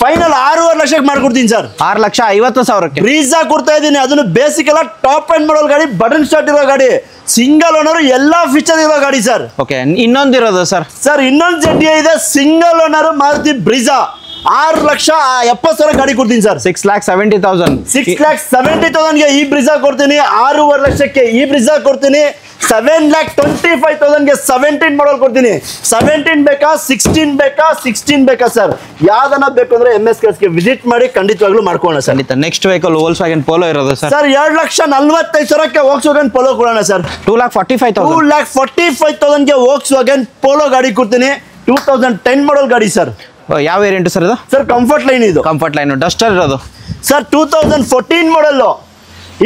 Final 6.5 ಲಕ್ಷಕ್ಕೆ ಮಾಡ್ಕೊಡ್ತೀನಿ ಸರ್. 6,50,000ಕ್ಕೆ ಬ್ರೀಜಾ ಕೊಡ್ತಾ ಇದ್ದೀನಿ. ಅದನ್ನು ಬೇಸಿಕ್ ಎಲ್ಲ ಟಾಪ್ ಅಂಡ್ ಮಾಡಲ್ ಗಾಡಿ, ಬಟನ್ ಸ್ಟಾರ್ಟ್ ಇರೋ ಗಾಡಿ, ಸಿಂಗಲ್ ಓನರ್, ಎಲ್ಲಾ ಫೀಚರ್ ಇರೋ ಗಾಡಿ ಸರ್. ಓಕೆ, ಇನ್ನೊಂದಿರೋದು ಸರ್ ಇನ್ನೊಂದು ZDI ಇದೆ, ಸಿಂಗಲ್ ಓನರ್, ಮಾರುತಿ ಬ್ರೀಜಾ. 6,70,000 ಗಾಡಿ ಕೊಡ್ತೀನಿ ಸರ್. 6,70,000. 6,70,000 ಈ ಬ್ರಿಜಾ ಕೊಡ್ತೀನಿ. 6.5 ಲಕ್ಷಕ್ಕೆ ಈ ಬ್ರಿಜಾ ಕೊಡ್ತೀನಿ. 7,25,000 17 ಮಾಡಲ್ ಕೊಡ್ತೀನಿ. 17 ಬೇಕಾ 16 ಬೇಕಾ 16 ಬೇಕಾ ಸರ್? ಯಾವ್ದನ್ನ ಬೇಕು ಅಂದ್ರೆ MS ಗೆ ವಿಸಿಟ್ ಮಾಡಿ ಖಂಡಿತವಾಗ್ಲೂ ಮಾಡ್ಕೊಳ್ಳೋಣ sir. Next vehicle Volkswagen Polo ಇರೋದು ಸರ್. ಸರ್ 2,45,000 Volkswagen Polo ಕೊಡೋಣ ಸರ್. 2,45,000. 2,45,000 Volkswagen Polo ಗಾಡಿ ಕೊಡ್ತೀನಿ. 2010 ಮಾಡಲ್ ಗಾಡಿ ಸರ್. ಯಾವ ವೇರಿಯಂಟ್ ಸರ್ ಇದು? ಸರ್ ಕಂಫರ್ಟ್ ಲೈನ್ ಇದು. ಕಂಫರ್ಟ್ ಲೈನ್ ಡಸ್ಟರ್ ಇರೋದು ಸರ್ 2014 ಮಾಡಲ್.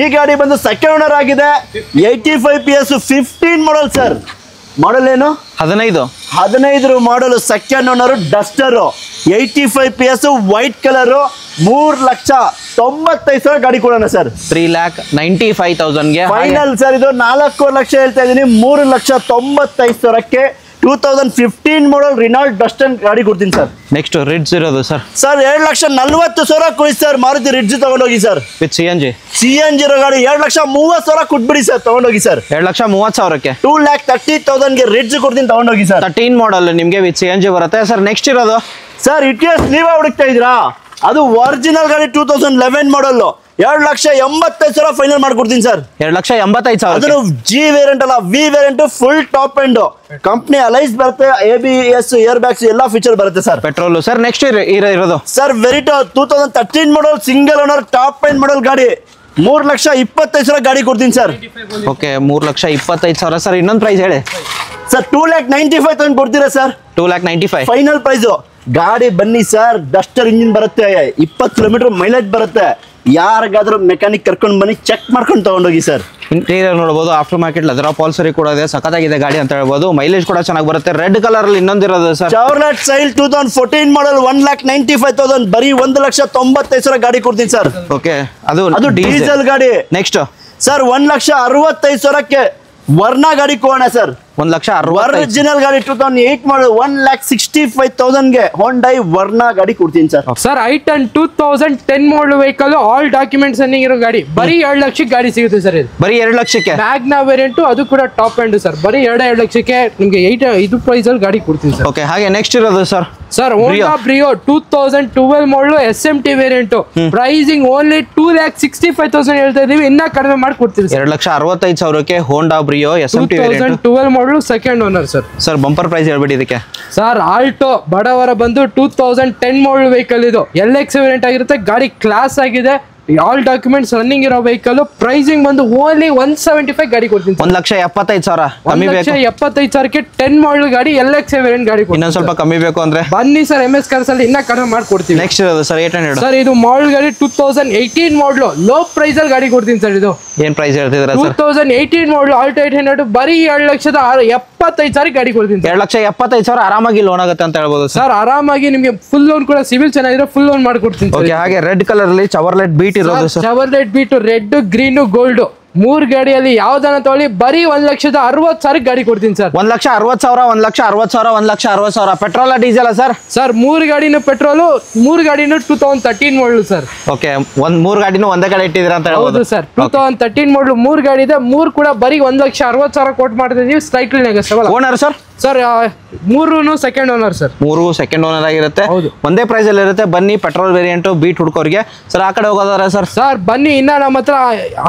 ಈ ಗಾಡಿ ಬಂದು ಸೆಕೆಂಡ್ ಓನರ್ ಆಗಿದೆ. 85 PS 15 ಮಾಡಲ್ ಸರ್. ಮಾಡಲ್ ಏನು? 15 ಮಾಡಲ್ second owner Duster. 85 PS white colour. 3,95,000 ಗಾಡಿ ಕೊಡೋಣ ಸರ್. 3,95,000 final sir. ಇದು 4 ಲಕ್ಷ ಹೇಳ್ತಾ ಇದೀನಿ. 3,95,000 2015 ಮಾಡಲ್ ರಿನಾಲ್ಟ್ ಡಸ್ಟರ್ ಗಾಡಿ ಕೊಡ್ತೀನಿ ಸರ್. ನೆಕ್ಸ್ಟ್ ರಿಡ್ಜ್ ಇರೋದು ಸರ್. ಸರ್ 2,40,000 ಕೊಡಿ ಸರ್. ಮಾರುತಿ ರಿಡ್ಜ್ ತಗೊಂಡೋಗಿ ಸರ್. ವಿತ್ CNG ಇರೋ ಗಾಡಿ 2,30,000 ಕೊಟ್ಬಿಡಿ ಸರ್. ತಗೊಂಡೋಗಿ ಸರ್. 2,30,000 2,30,000 ರಿಡ್ಜ್ ಕೊಡ್ತೀನಿ. ತಗೊಂಡೋಗಿ ಸರ್. 13 ಮಾಡಲ್ ನಿಮಗೆ ವಿತ್ CNG ಬರುತ್ತೆ ಸರ್. ನೆಕ್ಸ್ಟ್ ಇರೋದು ಸರ್ ಇಟಿಎಸ್ ನೀವೇ ಹುಡುಕ್ತಾ ಇದ್ದೀರಾ? ಅದು ಒರಿಜಿನಲ್ ಗಾಡಿ 2011 ಮಾಡಲ್. 2,85,000 ಫೈನಲ್ ಮಾಡ್ಕೊಡ್ತೀನಿ ಸರ್. 2,85,000. ಅದನ್ನು G ವೇರಿಯಂಟ್ ಅಲ್ಲ, V variant full top end. Company alloys ಬರುತ್ತೆ. ABS ಏರ್ ಬ್ಯಾಗ್ಸ್ ಎಲ್ಲಾ ಫೀಚರ್ ಬರುತ್ತೆ ಸರ್. Petrol sir. ನೆಕ್ಸ್ಟ್ ಇರೋದು ಸರ್ ವೆರಿಟೋ 2013 ಮಾಡಲ್ single owner top end model ಗಾಡಿ. 3,25,000 ಗಾಡಿ ಕೊಡ್ತೀನಿ ಸರ್. Okay 3,25,000 sir. ಇನ್ನೊಂದು ಪ್ರೈಸ್ ಹೇಳಿ ಸರ್. 2,95,000 ಕೊಡ್ತೀರಾ ಸರ್? 2,95,000 final price. ಗಾಡಿ ಬನ್ನಿ ಸರ್. ಡಸ್ಟರ್ ಇಂಜಿನ್ ಬರುತ್ತೆ. 20 ಕಿಲೋಮೀಟರ್ ಮೈಲೇಜ್ ಬರುತ್ತೆ. ಯಾರಿಗಾದ್ರೂ ಮೆಕ್ಯಾನಿಕ್ ಕರ್ಕೊಂಡು ಬನ್ನಿ, ಚೆಕ್ ಮಾಡ್ಕೊಂಡು ತಗೊಂಡೋಗಿ ಸರ್. ಇಂಟೀರಿಯರ್ ನೋಡಬಹುದು. ಆಫ್ಟರ್ ಮಾರ್ಕೆಟ್ ಲೆದರ್ ಅಪಾಲ್ಸರಿ ಕೂಡ ಇದೆ. ಸಖತ್ತಾಗಿದೆ ಗಾಡಿ ಅಂತ ಹೇಳ್ಬೋದು. ಮೈಲೇಜ್ ಕೂಡ ಚೆನ್ನಾಗಿ ಬರುತ್ತೆ. ರೆಡ್ ಕಲರ್ ಅಲ್ಲಿ ಇನ್ನೊಂದಿರೋದು ಸರ್. ಚಾವ್ಲೆಟ್ ಸೈಲ್ 2014 ಮಾಡಲ್ 1,95,000 ಬರೀ 1,95,000 ಗಾಡಿ ಕೊಡ್ತೀನಿ ಸರ್. ಓಕೆ ಅದು ಡೀಸೆಲ್ ಗಾಡಿ. ನೆಕ್ಸ್ಟ್ ಸರ್ 1,65,000 ವರ್ನಾ ಗಾಡಿ ಕೊಡೋಣ ಸರ್. 1,60,000 ಒರಿಜಿನಲ್ ಗಾಡಿ 2008 ಮಾಡಲ್ 1,65,000 ಹೊಂಡೈ ವರ್ನಾ ಗಾಡಿ ಕೊಡ್ತೀನಿ sir. Sir i ten 2010 model vehicle all documents running ಇರೋ ಗಾಡಿ. ಬರೀ 2 ಲಕ್ಷಕ್ಕೆ ಗಾಡಿ ಸಿಗುತ್ತೆ ಸರ್. ಇದು ಬರೀ 2 ಲಕ್ಷಕ್ಕೆ ಮ್ಯಾಗ್ನಾ ವೇರಿಯಂಟ್. ಅದು ಕೂಡ ಟಾಪ್ ಎಂಡ್ ಸರ್. ಬರೀ 2 ಲಕ್ಷಕ್ಕೆ ನಿಮಗೆ ಇದು ಪ್ರೈಸ್ ಅಲ್ಲಿ ಗಾಡಿ ಕೊಡ್ತೀನಿ ಸರ್. ಓಕೆ ಹಾಗೆ ನೆಕ್ಸ್ಟ್ ಇರೋದು sir. Sir Honda Brio 2012 model SMT variant. Pricing only 2,65,000 ಹೇಳ್ತಾ ಇದೀವಿ. ಇನ್ನ ಕಡಿಮೆ ಮಾಡಿ ಕೊಡ್ತೀವಿ. 2,65,000 Honda Brio SMT variant 2012 model second owner sir. Sir bumper price ಹೇಳ್ಬಿಡಿ ಇದಕ್ಕೆ ಸರ್. ಆಲ್ಟೋ ಬಡವರ ಬಂದು 2010 ಮಾಡಲ್ ವೆಹಿಕಲ್. ಇದು LX ವೇರಿಯಂಟ್ ಆಗಿರುತ್ತೆ. ಗಾಡಿ ಕ್ಲಾಸ್ ಆಗಿದೆ. ಆಲ್ ಡಾಕ್ಯುಮೆಂಟ್ಸ್ ರನ್ನಿಂಗ್ ಇರೋ ವೆಹಿಕಲ್. ಪ್ರೈಸಿಂಗ್ ಬಂದು ಓನ್ಲಿ 175 ಗಾಡಿ ಕೊಡ್ತೀನಿ. 1,75,000 ಕಮ್ಮಿ ಬೇಕು. 1,75,000 10 ಮಾಡಲ್ ಗಾಡಿ LX ವೇರಿಯಂಟ್ ಗಾಡಿ. ಇನ್ನೊಂದು ಸ್ವಲ್ಪ ಕಮ್ಮಿ ಬೇಕು ಅಂದ್ರೆ ಬನ್ನಿ ಸರ್. MS ಕಾರ್ಸ್ ಅಲ್ಲಿ ಇನ್ನ ಕಡಿಮೆ ಮಾಡ್ಕೊಡ್ತೀವಿ. ನೆಕ್ಸ್ಟ್ ಇರೋದು ಸರ್ 800 ಸರ್. ಇದು ಮಾಡಲ್ ಗಾಡಿ 2018 ಮಾಡಲ್ ಲೋ ಪ್ರೈಸ್ ಅಲ್ಲಿ ಗಾಡಿ ಕೊಡ್ತೀನಿ ಸರ್. ಇದು ಏನ್ ಪ್ರೈಸ್ ಹೇಳ್ತಿದ್ರ ಸರ್? 2018 ಮಾಡಲ್ ಆಲ್ಟೋ 800 ಬರೀ 2,75,000 ಗಾಡಿ ಕೊಡ್ತೀನಿ. 2,75,000 ಆರಾಮಾಗಿ ಲೋನ್ ಆಗುತ್ತೆ ಅಂತ ಹೇಳ್ಬೋದು ಸರ್. ಆರಾಮಾಗಿ ನಿಮಗೆ ಫುಲ್ ಲೋನ್ ಕೂಡ ಸಿವಿಲ್ ಚೆನ್ನಾಗಿದ್ರೆ ಫುಲ್ ಲೋನ್ ಮಾಡ್ಕೊಡ್ತೀನಿ. ಓಕೆ ಹಾಗೆ ರೆಡ್ ಕಲರ್ ಅಲ್ಲಿ ಚಾವರ್ಲೆಟ್ ಬೀಟ್ ಇರೋದು sir. Chevrolet Beat red green gold 3 ಗಾಡಿಯಲ್ಲಿ ಯಾವ್ದನ್ನ ತಗೊಳ್ಳಿ ಬರೀ 1,60,000 ಗಾಡಿ ಕೊಡ್ತೀನಿ sir. 1,60,000 1,60,000 1,60,000 petrol diesel sir? Sir 3 ಗಾಡಿನೂ ಪೆಟ್ರೋಲು. 3 ಗಾಡಿನೂ 2013 ಮಾಡಲು ಸರ್. ಓಕೆ 3 ಗಾಡಿನೂ ಒಂದೇ ಕಡೆ ಇಟ್ಟಿದ್ದೀರಾ ಅಂತ ಹೇಳ್ಬೋದು. ಹೌದು ಸರ್. 2013 ಮಾಡಲು 3 ಗಾಡಿ ಇದೆ. 3 ಕೂಡ ಬರೀ 1,60,000 ಕೊಟ್ಟು ಮಾಡ್ತಿದೀವಿ. Strictly negotiable. Owner sir? Sir 3 second owner sir. 3 second owner ಆಗಿರುತ್ತೆ. ಹೌದು. ಒಂದೇ ಪ್ರೈಸ್ ಅಲ್ಲಿ ಇರುತ್ತೆ. ಬನ್ನಿ ಪೆಟ್ರೋಲ್ ವೇರಿಯಂಟ್ ಬೀಟ್ ಹುಡ್ಕೋರಿಗೆ ಸರ್. ಆ ಕಡೆ ಹೋಗೋದಾರೆ ಸರ್? ಸರ್ ಬನ್ನಿ. ಇನ್ನ ನಮ್ಮ ಹತ್ರ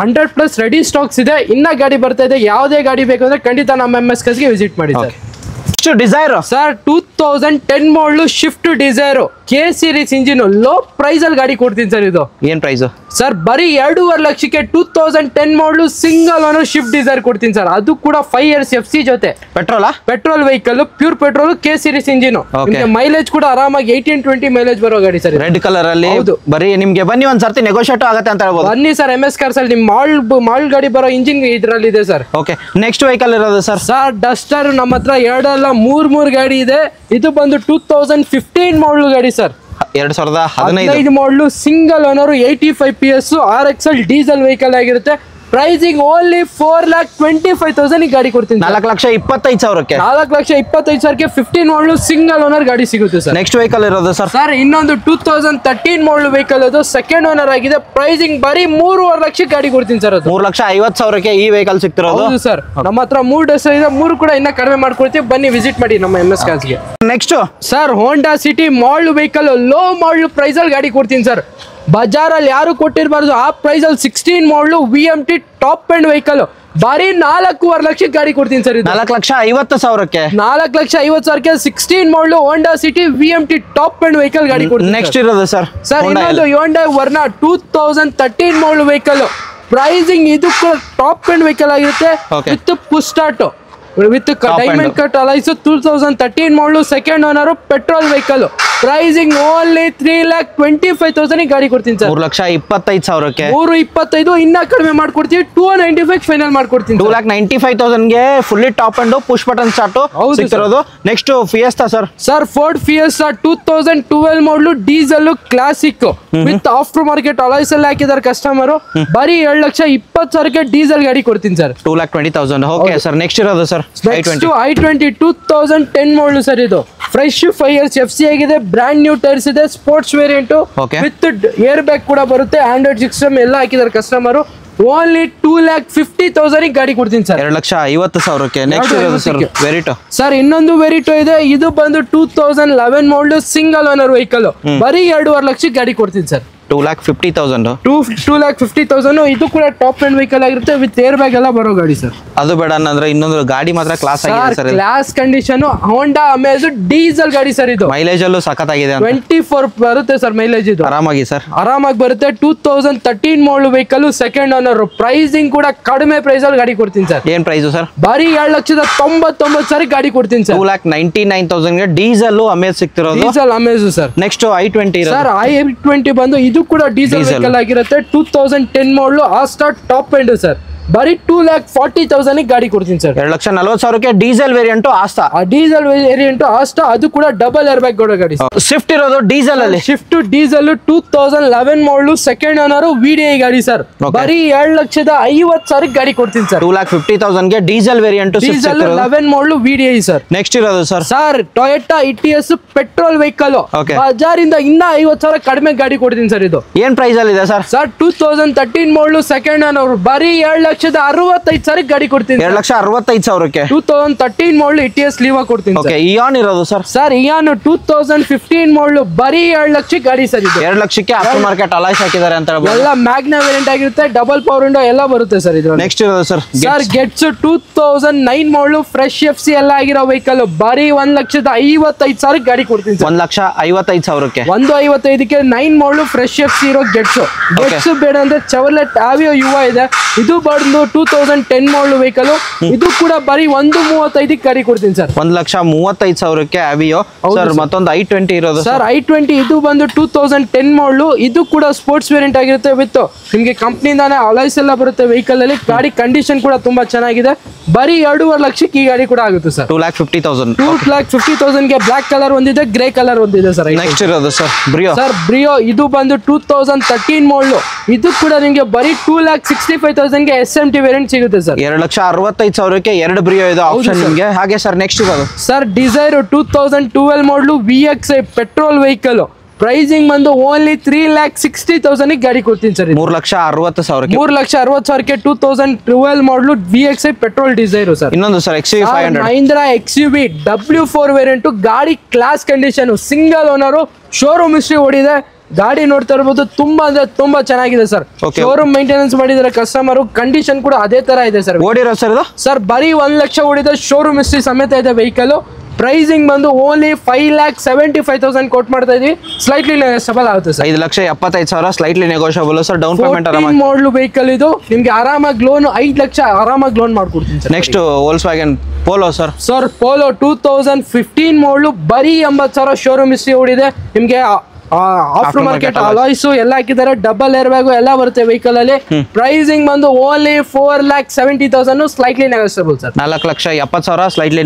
100+ ರೆಡಿ ಸ್ಟಾಕ್ಸ್ ಇದೆ. ಇನ್ನ ಗಾಡಿ ಬರ್ತಾ ಇದೆ. ಯಾವುದೇ ಗಾಡಿ ಬೇಕು ಅಂದ್ರೆ ಖಂಡಿತ ನಮ್ಮ MS ಕಾರ್ಸ್ಗೆ ವಿಸಿಟ್ ಮಾಡಿ sir. Dzire sir 2010 model Swift Dzire K series engine low price ಅಲ್ಲಿ ಗಾಡಿ ಕೊಡ್ತೀನಿ ಸರ್. ಇದು ಏನ್ ಪ್ರೈಸ್ ಸರ್? ಬರೀ 2.5 ಲಕ್ಷಕ್ಕೆ 2010 ಮಾಡಲು ಸಿಂಗಲ್ ಓನರ್ ಶಿಫ್ಟ್ ಡಿಸೈರ್ ಕೊಡ್ತೀನಿ ಸರ್. ಅದು ಕೂಡ 5 years FC ಜೊತೆ. Petrol vehicle pure petrol K series engine. ನಿಮಗೆ ಮೈಲೇಜ್ ಕೂಡ ಆರಾಮಾಗಿ 18-20 ಮೈಲೇಜ್ ಬರೋ ಗಾಡಿ ಸರ್. ರೆಡ್ ಕಲರ್ ಅಲ್ಲಿ. ಹೌದು. ಬರೀ ನಿಮ್ಗೆ ಬನ್ನಿ ಒಂದ್ ಸರ್ತಿ ನೆಗೋಷಿಯೇಟ್ ಆಗುತ್ತೆ ಅಂತ ಹೇಳ್ಬೋದು. ಬನ್ನಿ ಸರ್ MS ಕಾರ್ಸ್ ಅಲ್ಲಿ. ನಿಮ್ ಮಾಲ್ ಗಾಡಿ ಬರೋ ಇಂಜಿನ್ ಇದ್ರಲ್ಲಿ ಇದೆ ಸರ್. ಓಕೆ ನೆಕ್ಸ್ಟ್ ವೆಹಿಕಲ್ ಇರೋದು ಸರ್? ಸರ್ ಡಸ್ಟರ್ ನಮ್ಮ ಹತ್ರ 2 ಅಲ್ಲ 3 ಗಾಡಿ ಇದೆ. ಇದು ಬಂದು 2015 ಮಾಡಲ್ ಗಾಡಿ ಸರ್. 2015 ಮಾಡಲು single owner 85 PS RXL diesel vehicle ಆಗಿರುತ್ತೆ. ಪ್ರೈಸಿಂಗ್ ಓನ್ಲಿ 4,25,000 ಗಾಡಿ ಕೊಡ್ತೀನಿ. 4,25,000ಕ್ಕೆ 4,25,000ಕ್ಕೆ 15 ಮಾಡಲು ಸಿಂಗಲ್ ಓನರ್ ಗಾಡಿ ಸಿಗುತ್ತೆ ಸರ್. ನೆಕ್ಸ್ಟ್ ವೆಹಿಕಲ್ ಇರೋದು ಸರ್ ಇನ್ನೊಂದು 2013 ಮಾಡಲು ವೆಹಿಕಲ್ ಅದು ಸೆಕೆಂಡ್ ಓನರ್ ಆಗಿದೆ. ಪ್ರೈಸಿಂಗ್ ಬರೀ 3.5 ಲಕ್ಷಕ್ಕೆ ಗಾಡಿ ಕೊಡ್ತೀನಿ ಸರ್. ಅದು 3,50,000ಕ್ಕೆ ಈ ವೆಹಿಕಲ್ ಸಿಗ್ತಿರೋದು. ಹೌದು ಸರ್, ನಮ್ಮ ಹತ್ರ 3 ಡ್ರೆಸ್ ಇದೆ, 3 ಕೂಡ ಇನ್ನ ಕಡಿಮೆ ಮಾಡ್ಕೊಡ್ತೀವಿ. ಬನ್ನಿ ವಿಸಿಟ್ ಮಾಡಿ ನಮ್ಮ MS ಕಾರ್ಸ್ಗೆ. Next sir Honda City model vehicle low model price ಅಲ್ಲಿ ಗಾಡಿ ಕೊಡ್ತೀನಿ ಸರ್. ಬಜಾರಲ್ಲಿ ಯಾರು ಕೊಟ್ಟಿರಬಾರ್ದು ಆ ಪ್ರೈಸ್ ಅಲ್ಲಿ 16 ಮಾಡಲು VMT ಟಾಪ್ ಎಂಡ್ ವೆಹಿಕಲ್ ಬರೀ 4.5 ಲಕ್ಷಕ್ಕೆ ಗಾಡಿ ಕೊಡ್ತೀನಿ ಸರ್. 4,50,000ಕ್ಕೆ 4,50,000ಕ್ಕೆ 16 ಮಾಡಲು Honda City VMT top end vehicle ಗಾಡಿ ಕೊಡ್ತೀನಿ. ನೆಕ್ಸ್ಟ್ ಇರೋದು ಸರ್ ಇನ್ನೊಂದು Hyundai Verna 2013 ಮಾಡಲ್ ವೆಹಿಕಲ್. ಪ್ರೈಸಿಂಗ್ ಇದು ಟಾಪ್ ಎಂಡ್ ವೆಹಿಕಲ್ ಆಗಿರುತ್ತೆ with push start with diamond cut alloys. 2013 ಮಾಡಲು second owner petrol vehicle. Pricing only 3,25,000 ಗಾಡಿ ಕೊಡ್ತೀನಿ ಸರ್. 3,25,000ಕ್ಕೆ 3.25 ಇನ್ನ ಕಡಿಮೆ ಮಾಡ್ಕೊಡ್ತೀವಿ. 295 ಫೈನಲ್ ಮಾಡ್ಕೊಡ್ತೀನಿ. 2,95,000ಗೆ fully top end push button start ಸಿಗ್ತಿರೋದು. Next Fiesta sir Ford Fiesta 2012 model diesel classic with after market alloys ಅಲ್ಲಿ ಹಾಕಿದಾರೆ ಕಸ್ಟಮರ್. ಬರೀ 7,20,000ಕ್ಕೆ ಡೀಸೆಲ್ ಗಾಡಿ ಕೊಡ್ತೀನಿ ಸರ್. 2,20,000. ಓಕೆ ಸರ್ ನೆಕ್ಸ್ಟ್ ಇರೋದು ಸರ್ i20 2010 ಮಾಡಲು ಸರ್. ಇದು ಫ್ರೆಶ್ 5 years FC ಆಗಿದೆ, ಬ್ರಾಂಡ್ ನ್ಯೂ ಟೈರ್ಸ್ ಇದೆ, sports variant with air bag ಕೂಡ ಬರುತ್ತೆ, ಆಂಡ್ರಾಯ್ಡ್ ಸಿಸ್ಟಮ್ ಎಲ್ಲ ಹಾಕಿದಾರೆ ಕಸ್ಟಮರ್. ಓನ್ಲಿ 2,50,000 ಗಾಡಿ ಕೊಡ್ತೀನಿ ಸರ್. 2,50,000ಕ್ಕೆ. ನೆಕ್ಸ್ಟ್ ಇರೋದು ಸರ್ ವೆರಿಟೋ ಸರ್. ಇನ್ನೊಂದು ವೆರಿಟೋ ಇದೆ, ಇದು ಬಂದು 2011 ಮಾಡಲು ಸಿಂಗಲ್ ಓನರ್ ವೆಹಿಕಲ್. ಬರೀ 2.5 ಲಕ್ಷಕ್ಕೆ ಗಾಡಿ ಕೊಡ್ತೀನಿ ಸರ್. 2,50,000. 2,50,000 ಇದು ಕೂಡ ಟಾಪ್ ಎಂಡ್ ವೆಹಿಕಲ್ ಆಗಿರುತ್ತೆ ವಿತ್ ಏರ್ ಬ್ಯಾಗ್ ಎಲ್ಲ ಬರೋ ಗಾಡಿ ಸರ್. ಅದು ಬೇಡ ಅಂದ್ರೆ ಇನ್ನೊಂದು ಗಾಡಿ ಮಾತ್ರ ಕ್ಲಾಸ್ ಆಗಿದೆ ಸರ್. ಕ್ಲಾಸ್ ಕಂಡೀಷನ್ ಹೋಂಡಾ ಅಮೇಜ್ ಡೀಸೆಲ್ ಗಾಡಿ ಸರ್. ಇದು ಮೈಲೇಜ್ ಅಲ್ಲೂ ಸಖತ್ತಾಗಿದೆ. 24 ಬರುತ್ತೆ ಸರ್ ಮೈಲೇಜ್. ಇದು ಆರಾಮಾಗಿ ಸರ್ ಆರಾಮಾಗಿ ಬರುತ್ತೆ. 2013 ಮಾಡಲ್ ವೆಹಿಕಲ್ ಸೆಕೆಂಡ್ ಓನರ್. ಪ್ರೈಸಿಂಗ್ ಕೂಡ ಕಡಿಮೆ ಪ್ರೈಸ್ ಅಲ್ಲಿ ಗಾಡಿ ಕೊಡ್ತೀನಿ ಸರ್. ಏನ್ ಪ್ರೈಸ್ ಸರ್? ಬರೀ 2,99,000 ಗಾಡಿ ಕೊಡ್ತೀನಿ ಸರ್. 2,99,000ಗೆ ಡೀಸೆಲ್ ಅಮೇಜ್ ಸಿಗ್ತಿರೋದು. Diesel Amaze sir. Next i20 sir i20 ಬಂದು ಇದು ಕೂಡ ಡೀಸೆಲ್ ವೆಹಿಕಲ್ ಆಗಿರುತ್ತೆ. 2010 ಮಾಡಲು ಆಸ್ಟಾ ಟಾಪ್ ಎಂಡ್ ಸರ್. ಬರೀ 2,40,000 ಗಾಡಿ ಕೊಡ್ತೀನಿ ಸರ್. 2,40,000ಕ್ಕೆ diesel variant Asta. Diesel variant Asta ಅದು ಕೂಡ ಡಬಲ್ ಏರ್ ಬ್ಯಾಗ್ ಗಾಡಿ. ಸ್ವಿಫ್ಟ್ ಇರೋದು ಡೀಸೆಲ್ ಅಲ್ಲಿ. Swift diesel 2011 model second owner VDI ಗಾಡಿ ಸರ್. ಬರೀ 2,50,000 ಗಾಡಿ ಕೊಡ್ತೀನಿ ಸರ್. 2,50,000ಗೆ diesel variant. Diesel 11 model VDI sir. Next ಇರೋದು sir Toyota ETS petrol vehicle. ಬಜಾರಿಂದ ಇನ್ನ 50,000 ಕಡಿಮೆ ಗಾಡಿ ಕೊಡ್ತೀನಿ ಸರ್. ಇದು ಏನ್ ಪ್ರೈಸ್ ಅಲ್ಲಿ ಇದೆ ಸರ್? 2013 ಮಾಡಲು ಸೆಕೆಂಡ್ ಓನರ್. ಬರೀ 2,65,000 ಗಾಡಿ ಕೊಡ್ತೀನಿ. 2,65,000ಕ್ಕೆ 2013 ಮಾಡಲು ETS ಲೀವಾ ಕೊಡ್ತೀನಿ. ಓಕೆ ಇಯಾನ್ ಇರೋದು ಸರ್ ಇಯಾನ್ 2015 ಮಾಡಲು ಬರೀ 2 ಲಕ್ಷಕ್ಕೆ ಗಾಡಿ ಸರ್. ಇದು 2 ಲಕ್ಷಕ್ಕೆ ಆಫ್ಟರ್ ಮಾರ್ಕೆಟ್ ಅಲಾಯ್ಸ್ ಹಾಕಿದ್ದಾರೆ ಅಂತ ಹೇಳ್ಬೋದು. ಎಲ್ಲ ಮ್ಯಾಗ್ನಾ ವೇರಿಯಂಟ್ ಆಗಿರುತ್ತೆ, ಡಬಲ್ ಪವರ್ ವಿಂಡೋ ಎಲ್ಲ ಬರುತ್ತೆ ಸರ್. ಇದ್ರಲ್ಲಿ ನೆಕ್ಸ್ಟ್ ಇರೋದು ಸರ್ ಗೆಟ್ಸ್ 2009 ಮಾಡಲು ಫ್ರೆಶ್ FC ಎಲ್ಲ ಆಗಿರೋ ವೆಹಿಕಲ್. ಬರೀ 1,55,000 ಗಾಡಿ ಕೊಡ್ತೀನಿ ಸರ್. 1,55,000ಕ್ಕೆ 155ಕ್ಕೆ 9 ಮಾಡಲು ಫ್ರೆಶ್ FC ಇರೋ ಗೆಟ್ಸ್ ಬೇಡ ಅಂದ್ರೆ ಚೆವರ್ಲೆಟ್ ಆವಿಯೋ ಯುವ ಇದೆ. ಇದು ಬಂದು 2010 ಮಾಡಲು ವೆಹಿಕಲ್. ಇದು ಕೂಡ ಬರೀ 1,35ಕ್ಕೆ ಗಾಡಿ ಕೊಡ್ತೀನಿ ಸರ್. 1,35,000ಕ್ಕೆ ಆವಿಯೋ ಸರ್. ಮತ್ತೊಂದು i20 ಇರೋದು ಸರ್. i20 ಇದು ಬಂದು 2010 ಮಾಡಲು. ಇದು ಕೂಡ ಸ್ಪೋರ್ಟ್ಸ್ ವೇರಿಯಂಟ್ ಆಗಿರುತ್ತೆ ವಿತ್ ನಿಮಗೆ ಕಂಪ್ನಿಯಿಂದಾನೆ ಅಲಾಯ್ಸ್ ಎಲ್ಲ ಬರುತ್ತೆ ವೆಹಿಕಲ್ ಅಲ್ಲಿ. ಗಾಡಿ ಕಂಡೀಷನ್ ಕೂಡ ತುಂಬಾ ಚೆನ್ನಾಗಿದೆ. ಬರೀ 2.5 ಲಕ್ಷಕ್ಕೆ ಈ ಗಾಡಿ ಕೂಡ ಆಗುತ್ತೆ ಸರ್. 2,50,000. 2,50,000ಗೆ ಬ್ಲಾಕ್ ಕಲರ್ ಒಂದಿದೆ, ಗ್ರೇ ಕಲರ್ ಒಂದಿದೆ ಸರ್. ನೆಕ್ಸ್ಟ್ ಇರೋದು ಸರ್ ಬ್ರಿಯೋ ಇದು ಬಂದು 2013 ಮಾಡಲು. ಇದು ಕೂಡ ನಿಮಗೆ ಬರೀ 2,65,000ಗೆ SMT ವೇರಿಯಂಟ್ ಸಿಗುತ್ತೆ ಸರ್. 2,65,000ಕ್ಕೆ 2 ಬ್ರಿಯೋ ಇದೆ ಆಪ್ಷನ್ ನಿಮಗೆ. ಹಾಗೆ ಸರ್ ನೆಕ್ಸ್ಟ್ ಇರೋದು ಸರ್ ಡಿಸೈರ್ 2012 ಮಾಡಲು VXI ಪೆಟ್ರೋಲ್ ವೆಹಿಕಲ್. ಪ್ರೈಸಿಂಗ್ ಬಂದು ಓನ್ಲಿ 3,60,000 ಗಾಡಿ ಕೊಡ್ತೀನಿ ಸರ್. 3,60,000ಕ್ಕೆ 3,60,000ಕ್ಕೆ 2012 ಮಾಡಲು VXI ಪೆಟ್ರೋಲ್ ಡಿಸೈರ್ ಸರ್. ಇನ್ನೊಂದು sir XUV500 Mahindra XUV W4 variant. ಗಾಡಿ class condition, single owner, showroom history ಓಡಿದೆ. ಗಾಡಿ ನೋಡ್ತಾ ಇರಬಹುದು, ತುಂಬಾ ಅಂದ್ರೆ ತುಂಬಾ ಚೆನ್ನಾಗಿದೆ ಸರ್. ಶೋರೂಮ್ ಮೇಂಟೆನೆನ್ಸ್ ಮಾಡಿದರೆ ಕಸ್ಟಮರ್. ಕಂಡೀಷನ್ ಕೂಡ ಅದೇ ತರ ಇದೆ ಸರ್. ಓಡಿರೋ ಸರ್ ಬರೀ 1 ಲಕ್ಷ ಓಡಿದೆ, ಶೋರೂಮ್ ಹಿಸ್ಟ್ರಿ ಸಮೇತ ಇದೆ ವೆಹಿಕಲ್. ಪ್ರೈಸಿಂಗ್ ಬಂದು ಓನ್ಲಿ 5,75,000 ಕೋಟ್ ಮಾಡ್ತಾ ಇದೀವಿ. ಸ್ಲೈಟ್ಲಿ ನೆಗೋಷಿಯಬಲ್ ಆಗುತ್ತೆ sir. 5,75,000 slightly negotiable sir. Down payment ಆರಾಮಾಗಿ ಮಾಡಲು ವೆಹಿಕಲ್ ಇದು. ನಿಮ್ಗೆ ಆರಾಮಾಗಿ ಲೋನ್ 5 ಲಕ್ಷ ಆರಾಮಾಗಿ ಲೋನ್ ಮಾಡ್ಕೊಡ್ತೀನಿ sir. Next Volkswagen Polo sir. Polo 2015 model. ಬರೀ 80,000 ಶೋರೂಮ್ ಹಿಸ್ಟ್ರಿ ಓಡಿದೆ. ನಿಮ್ಗೆ ಆಫ್ಟರ್ ಮಾರ್ಕೆಟ್ ಅಲಾಯ್ಸ್ ಎಲ್ಲ ಹಾಕಿದ್ದಾರೆ, ಡಬಲ್ ಏರ್ ಬ್ಯಾಗು ಎಲ್ಲ ಬರುತ್ತೆ ವೆಹಿಕಲ್ ಅಲ್ಲಿ. ಪ್ರೈಸಿಂಗ್ ಬಂದು only 4,70,000 slightly negotiable sir. 4,70,000 slightly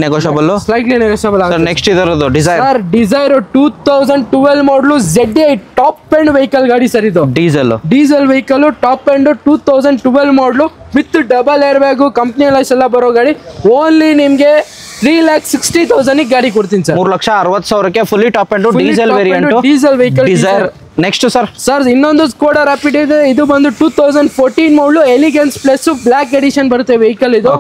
negotiable. Next ಇದರದ್ದು Dzire sir. Dzire 2012 model ZDI top end vehicle ಗಾಡಿ ಸರ್ ಇದು. Diesel vehicle top end 2012 model with double air bag company alloys ಎಲ್ಲ ಬರೋ ಗಾಡಿ. ಓನ್ಲಿ ನಿಮ್ಗೆ 3,60,000 ಗಾಡಿ ಕೊಡ್ತೀನಿ ಸರ್. 3,60,000ಕ್ಕೆ fully top end diesel variant diesel vehicle. Next sir ಇನ್ನೊಂದು ಸ್ಕೋಡಾ ರ್ಯಾಪಿಡ್ ಇದೆ. ಇದು ಬಂದು 2014 model elegance plus black edition ಬರುತ್ತೆ ವೆಹಿಕಲ್ ಇದು.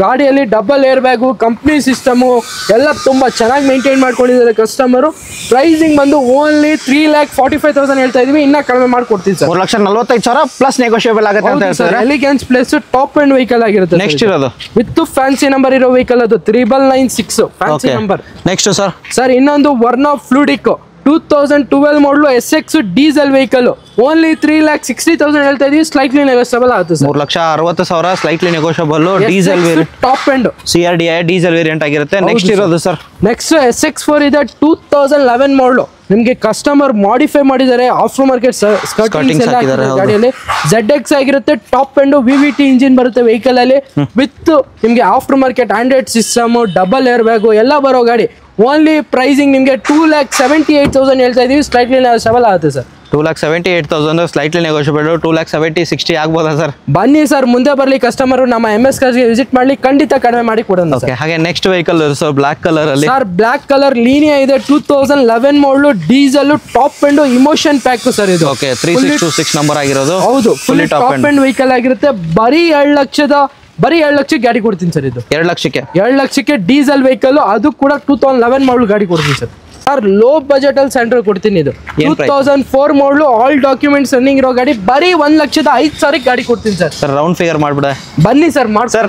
ಗಾಡಿಯಲ್ಲಿ double air bag company system ಎಲ್ಲ ತುಂಬಾ ಚೆನ್ನಾಗಿ ಮೇಂಟೈನ್ ಮಾಡ್ಕೊಂಡಿದ್ದಾರೆ ಕಸ್ಟಮರ್. ಪ್ರೈಸಿಂಗ್ ಬಂದು ಓನ್ಲಿ 3,45,000 ಹೇಳ್ತಾ ಇದೀವಿ, ಇನ್ನ ಕಡಿಮೆ ಮಾಡ್ಕೊಡ್ತೀವಿ ಸರ್. 3,45,000 ಪ್ಲಸ್ ನೆಗೋಷಿಯಬಲ್ ಆಗುತ್ತೆ ಅಂತ ಹೇಳ್ತಾರೆ. Elegance plus top end vehicle ಆಗಿರುತ್ತೆ. ನೆಕ್ಸ್ಟ್ ಇರೋದು ವಿತ್ ಫ್ಯಾನ್ಸಿ ನಂಬರ್ ಇರೋ ವೆಹಿಕಲ್ ಅದು 3996 ಫ್ಯಾನ್ಸಿ ನಂಬರ್. ನೆಕ್ಸ್ಟ್ ಸರ್ ಇನ್ನೊಂದು ವರ್ನಾ ಫ್ಲೂಡಿಕ್ 2012 ಮಾಡಲು SX ಡೀಸೆಲ್ ವೆಹಿಕಲ್. ಓನ್ಲಿ 3,60,000 ಹೇಳ್ತಾ ಇದೀವಿ, ಸ್ಲೈಟ್ಲಿ ನೆಗೋಷಿಯಬಲ್ ಆಗುತ್ತೆ sir. 3,60,000 slightly negotiable diesel top end CRDI diesel variant ಆಗಿರುತ್ತೆ. ನೆಕ್ಸ್ಟ್ ಇರೋದು ಸರ್ ನೆಕ್ಸ್ಟ್ SX4 ಇದೆ 2011 ಮಾಡಲು. ನಿಮ್ಗೆ ಕಸ್ಟಮರ್ ಮಾಡಿಫೈ ಮಾಡಿದ್ದಾರೆ, ಆಫ್ಟರ್ ಮಾರ್ಕೆಟ್ ಸ್ಕರ್ಟಿಂಗ್ಸ್ ಎಲ್ಲ ಗಾಡಿಯಲ್ಲಿ. ZX ಆಗಿರುತ್ತೆ, ಟಾಪ್ ಎಂಡ್ VVT ಇಂಜಿನ್ ಬರುತ್ತೆ ವೆಹಿಕಲ್ ಅಲ್ಲಿ. ವಿತ್ ನಿಮ್ಗೆ after market Android system, double air bag ಎಲ್ಲ ಬರೋ ಗಾಡಿ. ಓನ್ಲಿ ಪ್ರೈಸಿಂಗ್ ನಿಮ್ಗೆ 2,78,000 ಹೇಳ್ತಾ ಇದೀವಿ, ಸ್ಲೈಟ್ಲಿ ನೆಗೋಷಿಯಬಲ್ ಆಗುತ್ತೆ ಸರ್. 2,78,000 slightly negotiable. 2,70,60 ಆಗ್ಬೋದಾ ಸರ್? ಬನ್ನಿ ಸರ್, ಮುಂದೆ ಬರಲಿ ಕಸ್ಟಮರ್, ನಮ್ಮ MS ಕಾರ್ಸ್ಗೆ ವಿಸಿಟ್ ಮಾಡಿ, ಖಂಡಿತ ಕಡಿಮೆ ಮಾಡಿ ಕೊಡೋಣ. ಹಾಗೆ next vehicle sir black colour ಅಲ್ಲಿ. ಸರ್ ಬ್ಲಾಕ್ ಕಲರ್ ಲೀನಿಯಾ ಇದೆ 2011 ಮಾಡಲು diesel top end emotion pack sir ಇದು. 3626 ನಂಬರ್ ಆಗಿರೋದು. ಹೌದು, ಫುಲ್ ಟಾಪ್ ಎಂಡ್ ವೆಹಿಕಲ್ ಆಗಿರುತ್ತೆ. ಬರೀ 2,00,000 ಗಾಡಿ ಕೊಡ್ತೀನಿ ಸರ್ ಇದು. 2,00,000 ಡೀಸೆಲ್ ವೆಹಿಕಲ್, ಅದು ಕೂಡ 2011 ಮಾಡಲು ಗಾಡಿ ಕೊಡ್ತೀನಿ ಸರ್. ಸರ್ ಲೋ ಬಜೆಟ್ ಅಲ್ಲಿ ಸೆಂಟ್ರ್ ಕೊಡ್ತೀನಿ ಇದು. 2004 ಮಾಡಲು ಆಲ್ ಡಾಕ್ಯುಮೆಂಟ್ಸ್ ರನ್ನಿಂಗ್ ಇರೋ ಗಾಡಿ. ಬರೀ 1,05,000 ಗಾಡಿ ಕೊಡ್ತೀನಿ ಸರ್. Round figure ಮಾಡ್ಬಿಡ. ಬನ್ನಿ ಸರ್ ಸರ್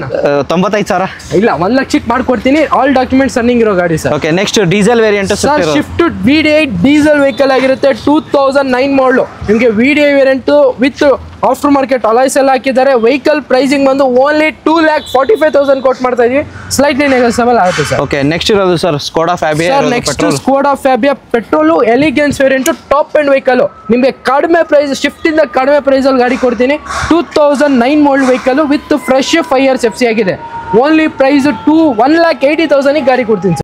95,000 ಇಲ್ಲ 1,00,000 ಮಾಡ್ಕೊಡ್ತೀನಿ, ಆಲ್ ಡಾಕ್ಯುಮೆಂಟ್ಸ್ ರನ್ನಿಂಗ್ ಇರೋ ಗಾಡಿ sir. Next diesel variant sir shift VDI diesel vehicle ಆಗಿರುತ್ತೆ 2009 ಮಾಡಲು. ನಿಮಗೆ VDI variant with after market alloys ಎಲ್ಲ ಹಾಕಿದ್ದಾರೆ. ವೆಹಿಕಲ್ ಪ್ರೈಸಿಂಗ್ ಬಂದು ಓನ್ಲಿ 2,45,000 ಕೊಟ್ಟು ಮಾಡ್ತಾ ಇದೀವಿ, ಸ್ಲೈಟ್ಲಿ ನೆಗೋಷಿಯಬಲ್ ಆಗುತ್ತೆ ಸರ್. ನೆಕ್ಸ್ಟ್ ಇರೋದು sir Skoda Fabia. Next Skoda Fabia petrol elegance variant top end vehicle. ನಿಮಗೆ ಕಡಿಮೆ ಪ್ರೈಸ್, ಶಿಫ್ಟ್ ಇಂದ ಕಡಿಮೆ ಪ್ರೈಸ್ ಅಲ್ಲಿ ಗಾಡಿ ಕೊಡ್ತೀನಿ. 2009 ಮಾಡಲ್ vehicle with fresh 5 years FC ಆಗಿದೆ. ಓನ್ಲಿ ಪ್ರೈಸ್ 1,80,000 ಗಾಡಿ ಕೊಡ್ತೀನಿ ಸರ್.